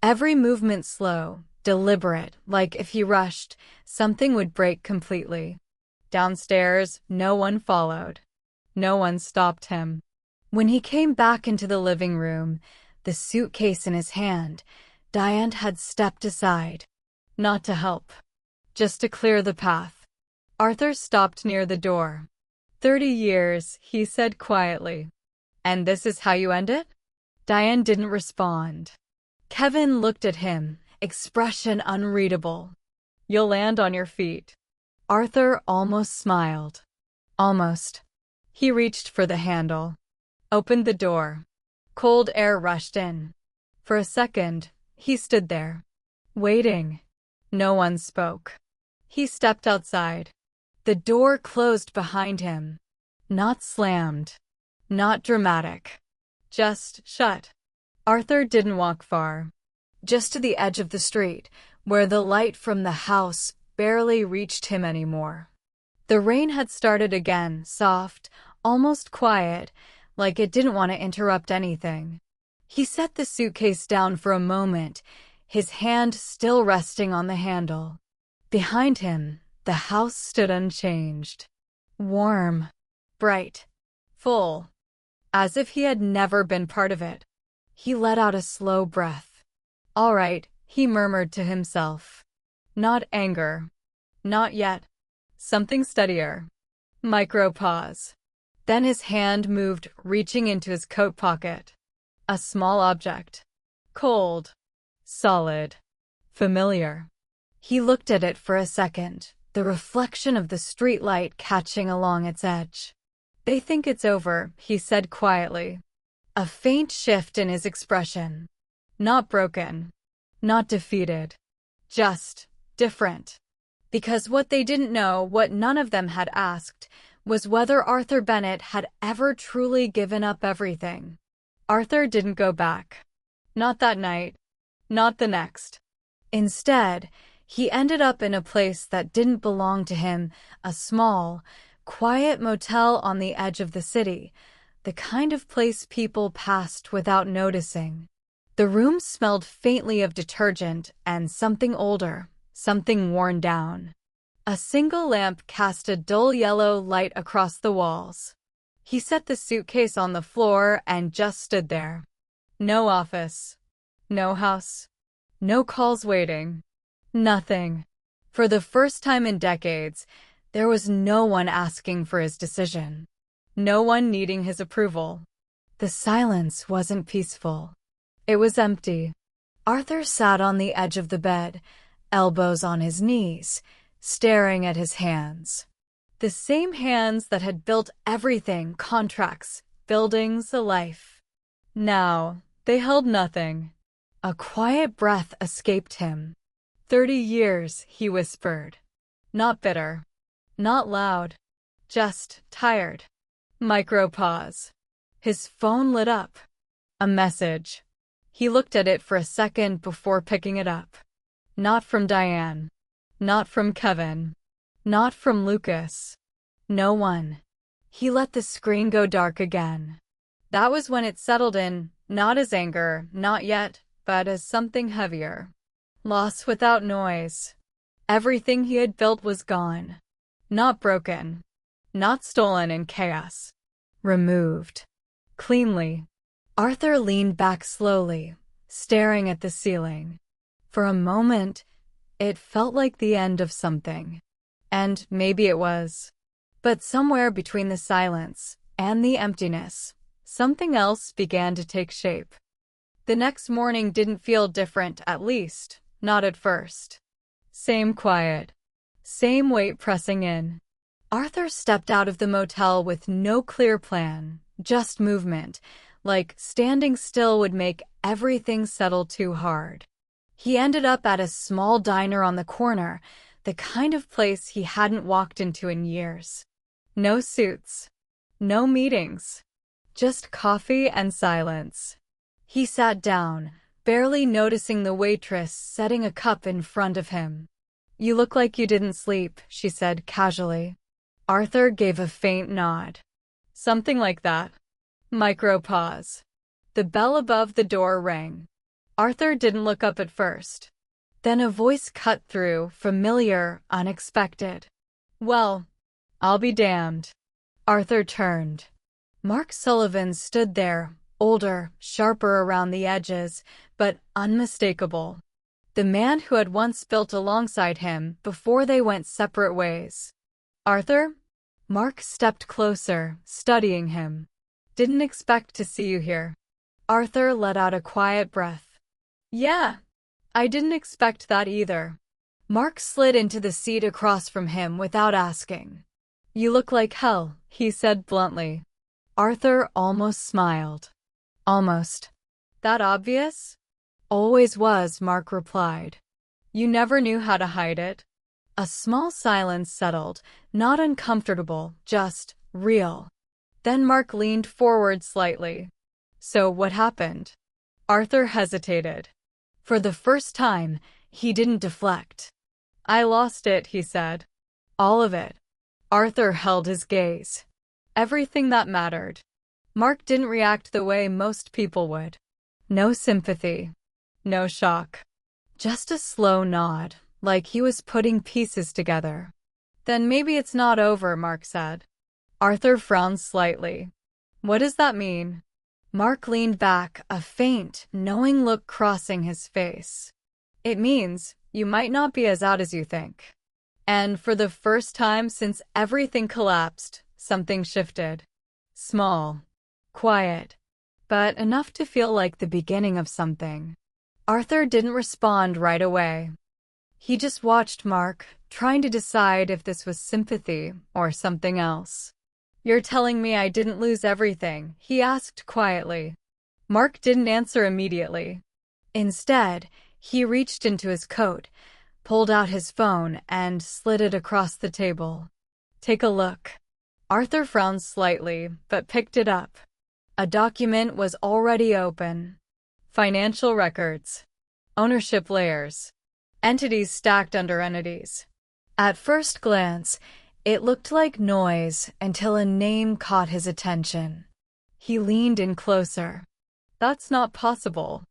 Every movement slow, deliberate, like if he rushed, something would break completely. Downstairs, no one followed. No one stopped him. When he came back into the living room, the suitcase in his hand, Diane had stepped aside. Not to help. Just to clear the path. Arthur stopped near the door. 30 years, he said quietly. "And this is how you end it?" Diane didn't respond. Kevin looked at him, expression unreadable. "You'll land on your feet." Arthur almost smiled. Almost. He reached for the handle. Opened the door. Cold air rushed in. For a second, he stood there. Waiting. No one spoke. He stepped outside. The door closed behind him. Not slammed. Not dramatic. Just shut. Arthur didn't walk far. Just to the edge of the street, where the light from the house barely reached him anymore. The rain had started again, soft, almost quiet, like it didn't want to interrupt anything. He set the suitcase down for a moment, his hand still resting on the handle. Behind him, the house stood unchanged. Warm. Bright. Full. as if he had never been part of it. He let out a slow breath. All right, he murmured to himself. Not anger. Not yet. Something steadier. Micro pause. Then his hand moved, reaching into his coat pocket. A small object. Cold. Solid. Familiar. He looked at it for a second, the reflection of the streetlight catching along its edge. They think it's over, he said quietly. A faint shift in his expression. Not broken. Not defeated. Just different. Because what they didn't know, what none of them had asked, was whether Arthur Bennett had ever truly given up everything. Arthur didn't go back. Not that night. Not the next. Instead, he ended up in a place that didn't belong to him, a small, quiet motel on the edge of the city, the kind of place people passed without noticing. The room smelled faintly of detergent and something older, something worn down. A single lamp cast a dull yellow light across the walls. He set the suitcase on the floor and just stood there. No office. No house. No calls waiting. Nothing. For the first time in decades, there was no one asking for his decision. No one needing his approval. The silence wasn't peaceful. It was empty. Arthur sat on the edge of the bed, elbows on his knees, staring at his hands. The same hands that had built everything, contracts, buildings, a life. Now, they held nothing. A quiet breath escaped him. 30 years, he whispered. Not bitter. Not loud. Just tired. Micro pause. His phone lit up. A message. He looked at it for a second before picking it up. Not from Diane. Not from Kevin. Not from Lucas. No one. He let the screen go dark again. That was when it settled in, not as anger, not yet, but as something heavier. Loss without noise. Everything he had built was gone. Not broken. Not stolen in chaos. Removed. Cleanly. Arthur leaned back slowly, staring at the ceiling. For a moment, it felt like the end of something. And maybe it was. But somewhere between the silence and the emptiness, something else began to take shape. The next morning didn't feel different, at least, not at first. Same quiet. Same weight pressing in. Arthur stepped out of the motel with no clear plan, just movement, like standing still would make everything settle too hard. He ended up at a small diner on the corner, the kind of place he hadn't walked into in years. No suits. No meetings. Just coffee and silence. He sat down, barely noticing the waitress setting a cup in front of him. You look like you didn't sleep, she said casually. Arthur gave a faint nod. Something like that. Micro pause. The bell above the door rang. Arthur didn't look up at first. Then a voice cut through, familiar, unexpected. Well, I'll be damned. Arthur turned. Mark Sullivan stood there, older, sharper around the edges, but unmistakable. The man who had once built alongside him before they went separate ways. Arthur? Mark stepped closer, studying him. Didn't expect to see you here. Arthur let out a quiet breath. Yeah, I didn't expect that either. Mark slid into the seat across from him without asking. You look like hell, he said bluntly. Arthur almost smiled. Almost. That obvious? Always was, Mark replied. You never knew how to hide it. A small silence settled, not uncomfortable, just real. Then Mark leaned forward slightly. So what happened? Arthur hesitated. For the first time, he didn't deflect. I lost it, he said. All of it. Arthur held his gaze. Everything that mattered. Mark didn't react the way most people would. No sympathy. No shock. Just a slow nod, like he was putting pieces together. Then maybe it's not over, Mark said. Arthur frowned slightly. What does that mean? Mark leaned back, a faint, knowing look crossing his face. It means you might not be as out as you think. And for the first time since everything collapsed, something shifted. Small, quiet, but enough to feel like the beginning of something. Arthur didn't respond right away. He just watched Mark, trying to decide if this was sympathy or something else. "You're telling me I didn't lose everything?" he asked quietly. Mark didn't answer immediately. Instead, he reached into his coat, pulled out his phone, and slid it across the table. "Take a look." Arthur frowned slightly, but picked it up. A document was already open. Financial records. Ownership layers. Entities stacked under entities. At first glance, it looked like noise until a name caught his attention. He leaned in closer. "That's not possible."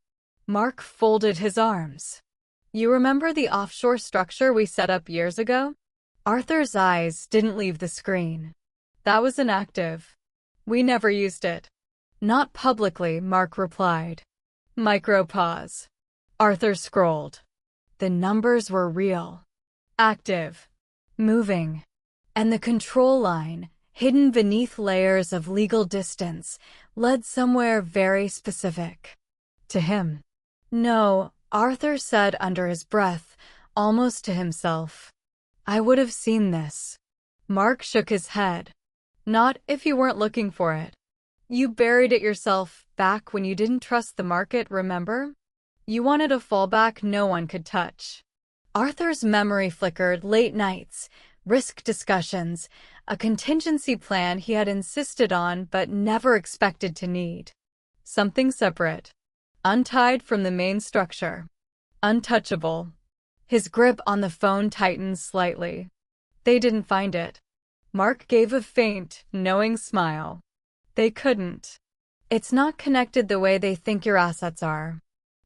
Mark folded his arms. "You remember the offshore structure we set up years ago?" Arthur's eyes didn't leave the screen. "That was inactive. We never used it." "Not publicly," Mark replied. Micro pause. Arthur scrolled. The numbers were real. Active. Moving. And the control line, hidden beneath layers of legal distance, led somewhere very specific. To him. "No," Arthur said under his breath, almost to himself. "I would have seen this." Mark shook his head. "Not if you weren't looking for it. You buried it yourself back when you didn't trust the market, remember? You wanted a fallback no one could touch." Arthur's memory flickered. Late nights, risk discussions, a contingency plan he had insisted on but never expected to need. Something separate. Untied from the main structure. Untouchable. His grip on the phone tightened slightly. They didn't find it. Mark gave a faint, knowing smile. They couldn't. It's not connected the way they think your assets are.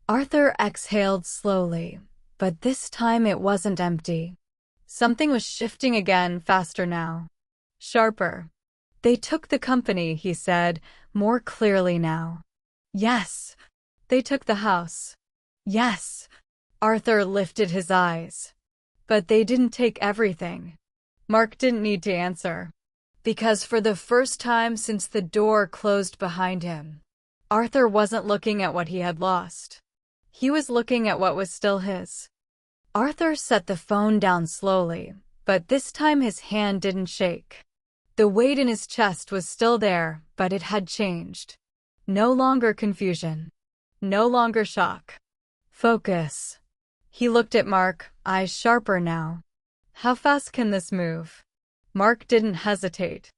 Arthur exhaled slowly, but this time it wasn't empty. Something was shifting again, faster now. Sharper. "They took the company," he said, more clearly now. "Yes." "They took the house." "Yes." Arthur lifted his eyes. "But they didn't take everything." Mark didn't need to answer. Because for the first time since the door closed behind him, Arthur wasn't looking at what he had lost. He was looking at what was still his. Arthur set the phone down slowly, but this time his hand didn't shake. The weight in his chest was still there, but it had changed. No longer confusion. No longer shock. Focus. He looked at Mark, eyes sharper now. "How fast can this move?" Mark didn't hesitate.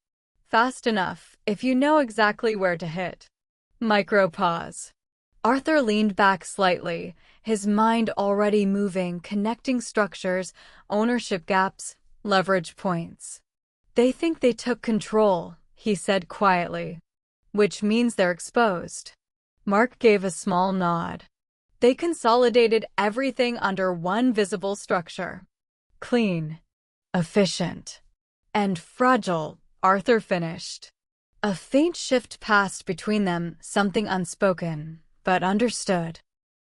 "Fast enough, if you know exactly where to hit." Micro pause. Arthur leaned back slightly, his mind already moving, connecting structures, ownership gaps, leverage points. "They think they took control," he said quietly. "Which means they're exposed." Mark gave a small nod. "They consolidated everything under one visible structure. Clean. Efficient. And fragile," Arthur finished. A faint shift passed between them, something unspoken, but understood.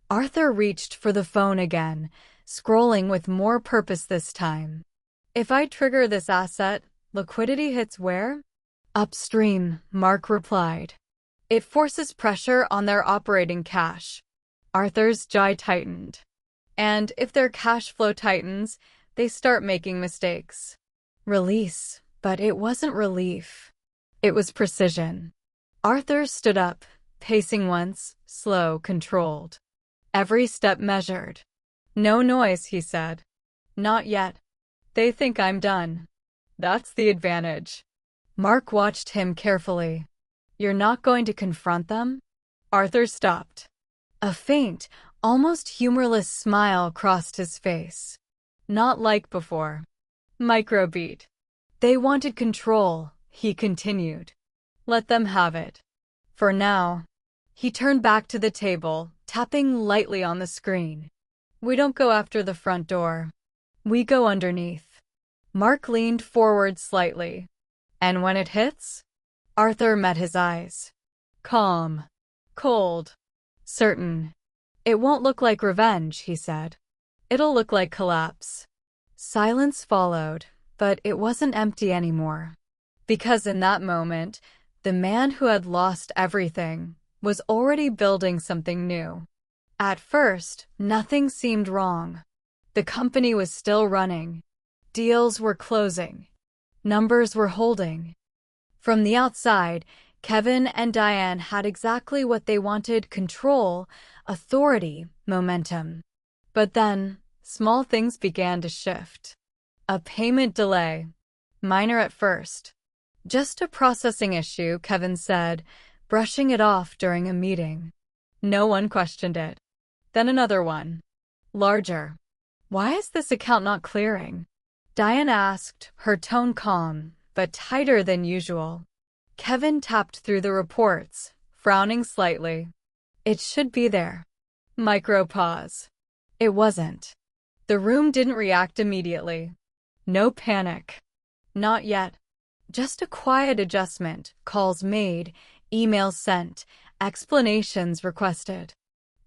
Arthur reached for the phone again, scrolling with more purpose this time. "If I trigger this asset, liquidity hits where?" "Upstream," Mark replied. "It forces pressure on their operating cash." Arthur's jaw tightened. "And if their cash flow tightens, they start making mistakes." Release, but it wasn't relief. It was precision. Arthur stood up, pacing once, slow, controlled. Every step measured. "No noise," he said. "Not yet. They think I'm done. That's the advantage." Mark watched him carefully. "You're not going to confront them?" Arthur stopped. A faint, almost humorless smile crossed his face. "Not like before." Microbeat. "They wanted control," he continued. "Let them have it. For now." He turned back to the table, tapping lightly on the screen. "We don't go after the front door. We go underneath." Mark leaned forward slightly. "And when it hits?" Arthur met his eyes. Calm. Cold. Certain. It won't look like revenge, he said. It'll look like collapse. Silence followed, but it wasn't empty anymore. Because in that moment, the man who had lost everything was already building something new. At first, nothing seemed wrong. The company was still running. Deals were closing. Numbers were holding. From the outside, Kevin and Diane had exactly what they wanted: control, authority, momentum. But then, small things began to shift. A payment delay. Minor at first. Just a processing issue, Kevin said, brushing it off during a meeting. No one questioned it. Then another one. Larger. Why is this account not clearing? Diane asked, her tone calm, but tighter than usual. Kevin tapped through the reports, frowning slightly. It should be there. Micro pause. It wasn't. The room didn't react immediately. No panic. Not yet. Just a quiet adjustment, calls made, emails sent, explanations requested.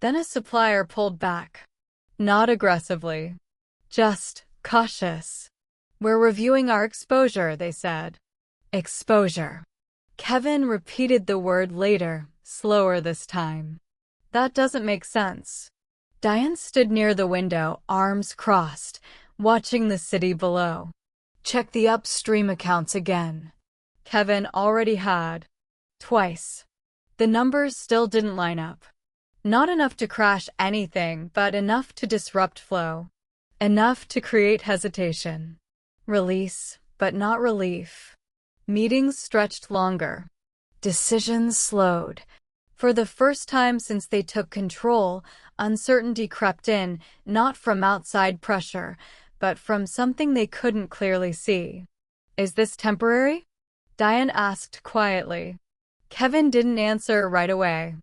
Then a supplier pulled back. Not aggressively. Just cautious. We're reviewing our exposure, they said. Exposure. Kevin repeated the word later, slower this time. That doesn't make sense. Diane stood near the window, arms crossed, watching the city below. Check the upstream accounts again. Kevin already had. Twice. The numbers still didn't line up. Not enough to crash anything, but enough to disrupt flow. Enough to create hesitation. Release, but not relief. Meetings stretched longer. Decisions slowed. For the first time since they took control, uncertainty crept in, not from outside pressure, but from something they couldn't clearly see. Is this temporary? Diane asked quietly. Kevin didn't answer right away.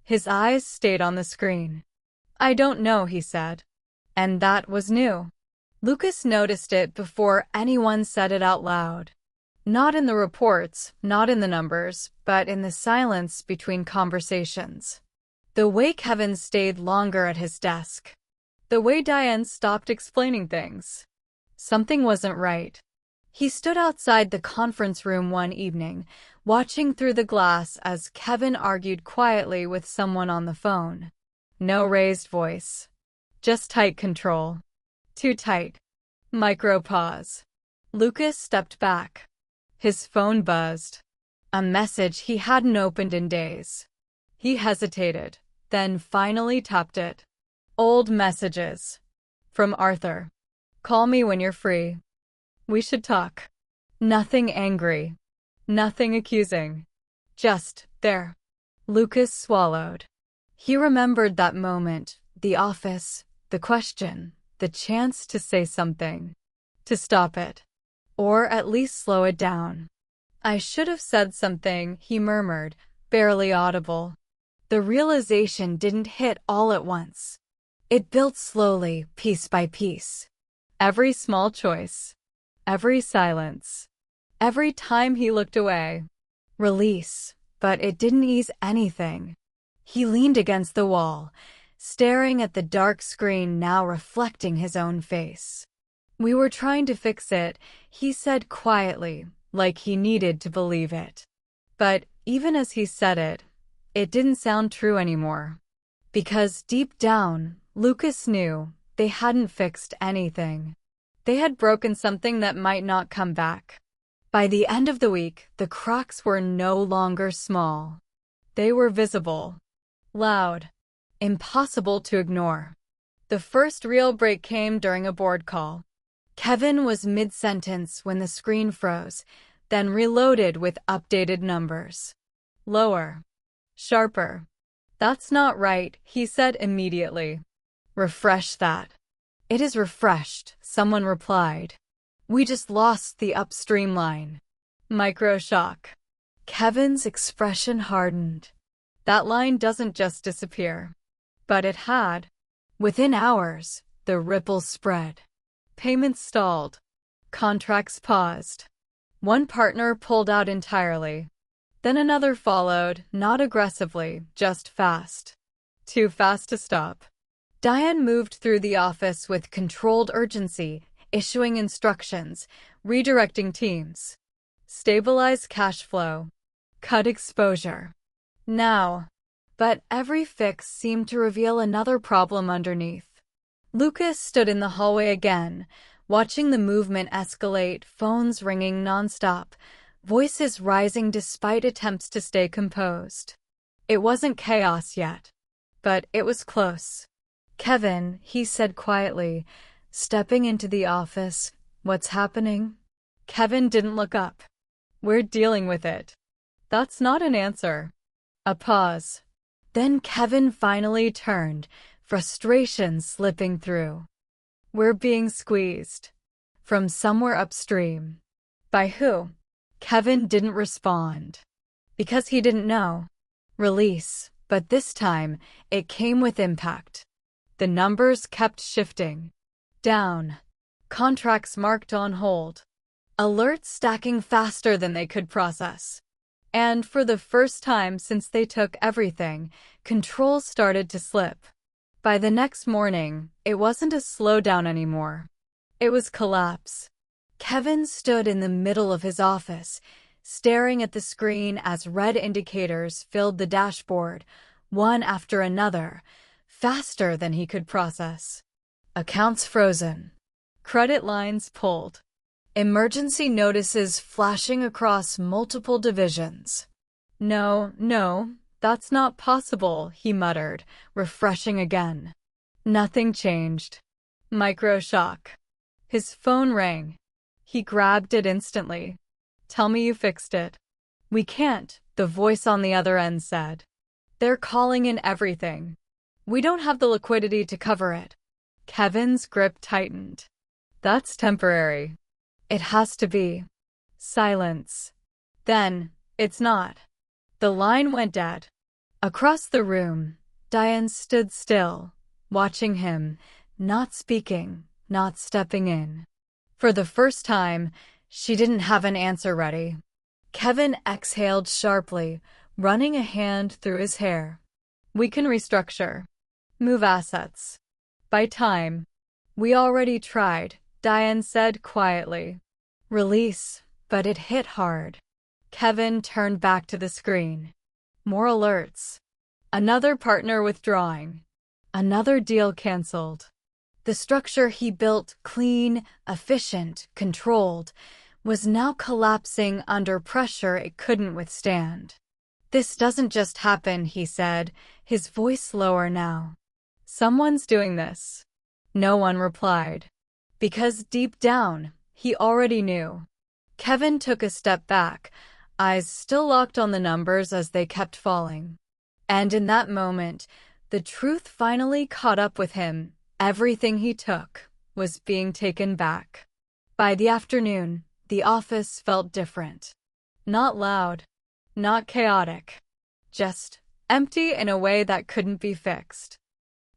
His eyes stayed on the screen. I don't know, he said. And that was new. Lucas noticed it before anyone said it out loud. Not in the reports, not in the numbers, but in the silence between conversations. The way Kevin stayed longer at his desk. The way Diane stopped explaining things. Something wasn't right. He stood outside the conference room one evening, watching through the glass as Kevin argued quietly with someone on the phone. No raised voice. Just tight control. Too tight. Micro pause. Lucas stepped back. His phone buzzed. A message he hadn't opened in days. He hesitated, then finally tapped it. Old messages. From Arthur. Call me when you're free. We should talk. Nothing angry. Nothing accusing. Just there. Lucas swallowed. He remembered that moment, the office, the question, the chance to say something. To stop it. Or at least slow it down. I should have said something, he murmured, barely audible. The realization didn't hit all at once. It built slowly, piece by piece. Every small choice. Every silence. Every time he looked away. Release, but it didn't ease anything. He leaned against the wall, staring at the dark screen now reflecting his own face. We were trying to fix it, he said quietly, like he needed to believe it. But even as he said it, it didn't sound true anymore. Because deep down, Lucas knew they hadn't fixed anything. They had broken something that might not come back. By the end of the week, the cracks were no longer small. They were visible. Loud. Impossible to ignore. The first real break came during a board call. Kevin was mid-sentence when the screen froze, then reloaded with updated numbers. Lower. Sharper. That's not right, he said immediately. Refresh that. It is refreshed, someone replied. We just lost the upstream line. Micro shock. Kevin's expression hardened. That line doesn't just disappear. But it had. Within hours, the ripples spread. Payments stalled. Contracts paused. One partner pulled out entirely. Then another followed, not aggressively, just fast. Too fast to stop. Diane moved through the office with controlled urgency, issuing instructions, redirecting teams. Stabilize cash flow. Cut exposure. Now. But every fix seemed to reveal another problem underneath. Lucas stood in the hallway again, watching the movement escalate, phones ringing nonstop, voices rising despite attempts to stay composed. It wasn't chaos yet, but it was close. "Kevin," he said quietly, stepping into the office, "what's happening?" Kevin didn't look up. "We're dealing with it." That's not an answer. A pause. Then Kevin finally turned, frustration slipping through. "We're being squeezed. From somewhere upstream." "By who?" Kevin didn't respond. Because he didn't know. Release, but this time, it came with impact. The numbers kept shifting. Down. Contracts marked on hold. Alerts stacking faster than they could process. And for the first time since they took everything, control started to slip. By the next morning, it wasn't a slowdown anymore. It was collapse. Kevin stood in the middle of his office, staring at the screen as red indicators filled the dashboard, one after another, faster than he could process. Accounts frozen. Credit lines pulled. Emergency notices flashing across multiple divisions. No, that's not possible," he muttered, refreshing again. Nothing changed. Microshock. His phone rang. He grabbed it instantly. "Tell me you fixed it." "We can't," the voice on the other end said. "They're calling in everything. We don't have the liquidity to cover it." Kevin's grip tightened. "That's temporary." "It has to be." Silence. Then, "It's not." The line went dead. Across the room, Diane stood still, watching him, not speaking, not stepping in. For the first time, she didn't have an answer ready. Kevin exhaled sharply, running a hand through his hair. "We can restructure. Move assets. Buy time." "We already tried," Diane said quietly. Release, but it hit hard. Kevin turned back to the screen. More alerts. Another partner withdrawing. Another deal canceled. The structure he built, clean, efficient, controlled, was now collapsing under pressure it couldn't withstand. "This doesn't just happen," he said, his voice lower now. "Someone's doing this." No one replied. Because deep down, he already knew. Kevin took a step back, eyes still locked on the numbers as they kept falling. And in that moment, the truth finally caught up with him. Everything he took was being taken back. By the afternoon, the office felt different. Not loud, not chaotic, just empty in a way that couldn't be fixed.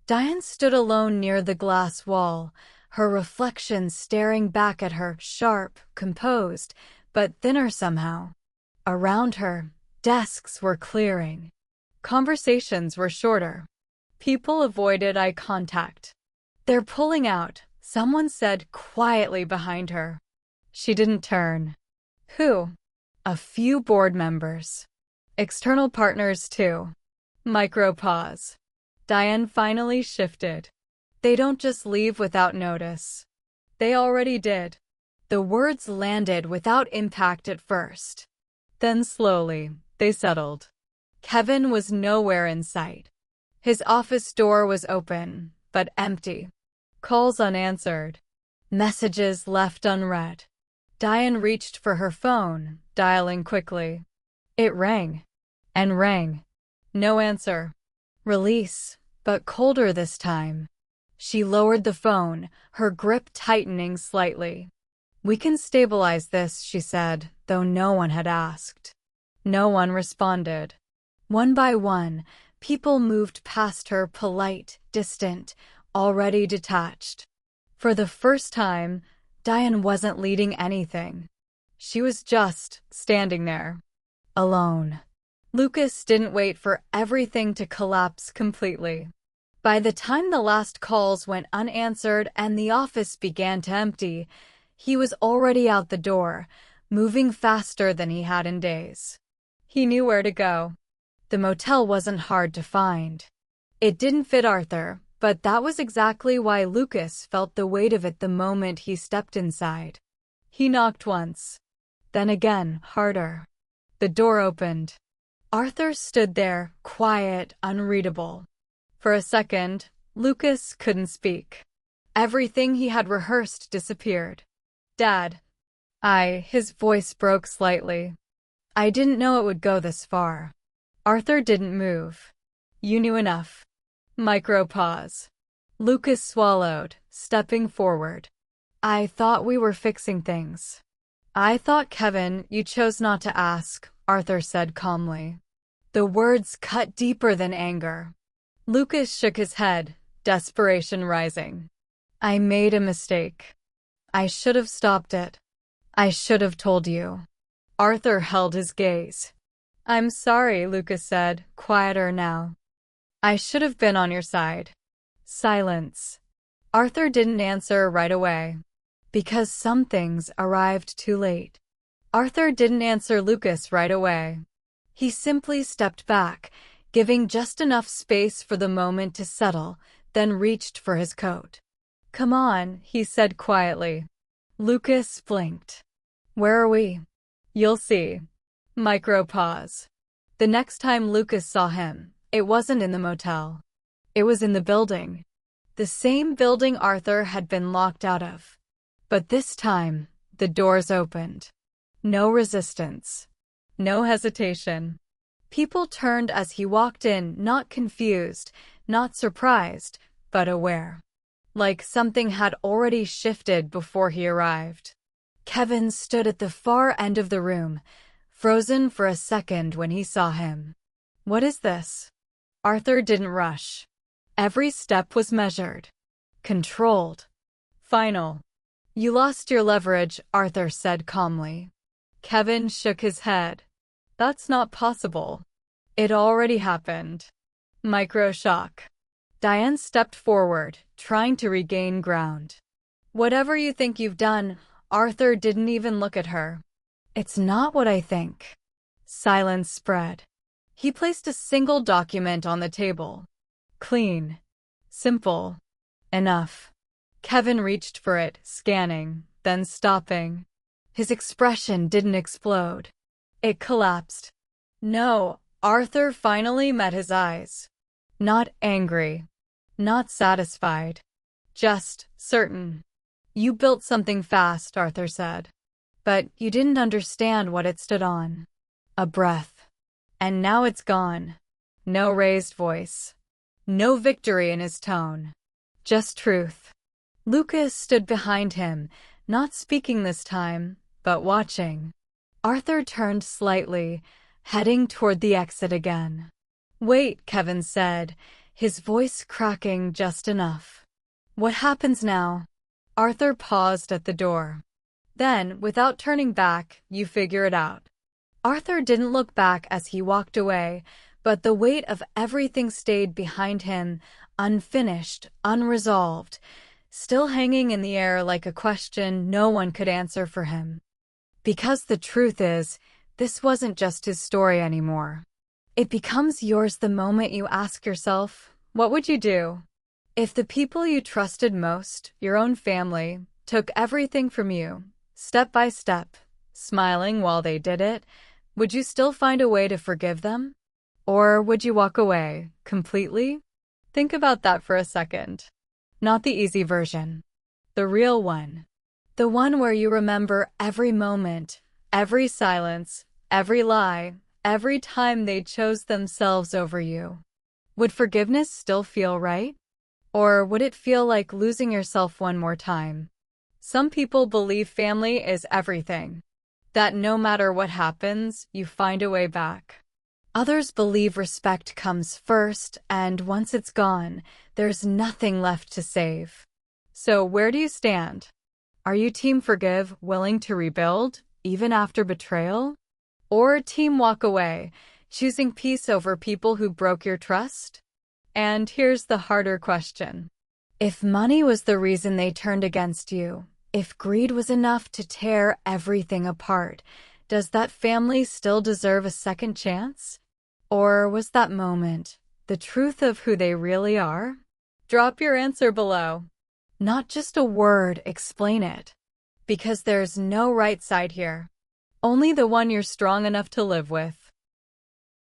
Diane stood alone near the glass wall, her reflection staring back at her, sharp, composed, but thinner somehow. Around her, desks were clearing. Conversations were shorter. People avoided eye contact. "They're pulling out," someone said quietly behind her. She didn't turn. Who? A few board members. External partners too. Micro pause. Diane finally shifted. "They don't just leave without notice. They already did." The words landed without impact at first. Then slowly, they settled. Kevin was nowhere in sight. His office door was open, but empty. Calls unanswered. Messages left unread. Diane reached for her phone, dialing quickly. It rang. And rang. No answer. Release, but colder this time. She lowered the phone, her grip tightening slightly. "We can stabilize this," she said, though no one had asked. No one responded. One by one, people moved past her, polite, distant, already detached. For the first time, Diane wasn't leading anything. She was just standing there. Alone. Lucas didn't wait for everything to collapse completely. By the time the last calls went unanswered and the office began to empty, he was already out the door, moving faster than he had in days. He knew where to go. The motel wasn't hard to find. It didn't fit Arthur, but that was exactly why Lucas felt the weight of it the moment he stepped inside. He knocked once, then again, harder. The door opened. Arthur stood there, quiet, unreadable. For a second, Lucas couldn't speak. Everything he had rehearsed disappeared. Dad. His voice broke slightly. I didn't know it would go this far. Arthur didn't move. You knew enough. Micro pause. Lucas swallowed, stepping forward. I thought we were fixing things. I thought, Kevin, you chose not to ask, Arthur said calmly. The words cut deeper than anger. Lucas shook his head, desperation rising. I made a mistake. I should have stopped it. I should have told you. Arthur held his gaze. I'm sorry, Lucas said, quieter now. I should have been on your side. Silence. Arthur didn't answer right away. Because some things arrived too late. Arthur didn't answer Lucas right away. He simply stepped back, giving just enough space for the moment to settle, then reached for his coat. Come on, he said quietly. Lucas blinked. Where are we? You'll see. Micro pause. The next time Lucas saw him, it wasn't in the motel. It was in the building. The same building Arthur had been locked out of. But this time, the doors opened. No resistance. No hesitation. People turned as he walked in, not confused, not surprised, but aware. Like something had already shifted before he arrived. Kevin stood at the far end of the room, frozen for a second when he saw him. What is this? Arthur didn't rush. Every step was measured. Controlled. Final. You lost your leverage, Arthur said calmly. Kevin shook his head. That's not possible. It already happened. Micro shock. Diane stepped forward, trying to regain ground. Whatever you think you've done, Arthur didn't even look at her. It's not what I think. Silence spread. He placed a single document on the table. Clean. Simple. Enough. Kevin reached for it, scanning, then stopping. His expression didn't explode. It collapsed. No, Arthur finally met his eyes. Not angry. Not satisfied. Just certain. You built something fast, Arthur said. But you didn't understand what it stood on. A breath. And now it's gone. No raised voice. No victory in his tone. Just truth. Lucas stood behind him, not speaking this time, but watching. Arthur turned slightly, heading toward the exit again. Wait, Kevin said, his voice cracking just enough. What happens now? Arthur paused at the door. Then, without turning back, you figure it out. Arthur didn't look back as he walked away, but the weight of everything stayed behind him, unfinished, unresolved, still hanging in the air like a question no one could answer for him. Because the truth is, this wasn't just his story anymore. It becomes yours the moment you ask yourself, what would you do? If the people you trusted most, your own family, took everything from you, step by step, smiling while they did it, would you still find a way to forgive them? Or would you walk away, completely? Think about that for a second. Not the easy version. The real one. The one where you remember every moment, every silence, every lie, every time they chose themselves over you. Would forgiveness still feel right? Or would it feel like losing yourself one more time? Some people believe family is everything. That no matter what happens, you find a way back. Others believe respect comes first, and once it's gone, there's nothing left to save. So where do you stand? Are you team forgive, willing to rebuild, even after betrayal? Or team walk away, Choosing peace over people who broke your trust? And here's the harder question. If money was the reason they turned against you, if greed was enough to tear everything apart, does that family still deserve a second chance? Or was that moment the truth of who they really are? Drop your answer below. Not just a word, explain it. Because there's no right side here. Only the one you're strong enough to live with.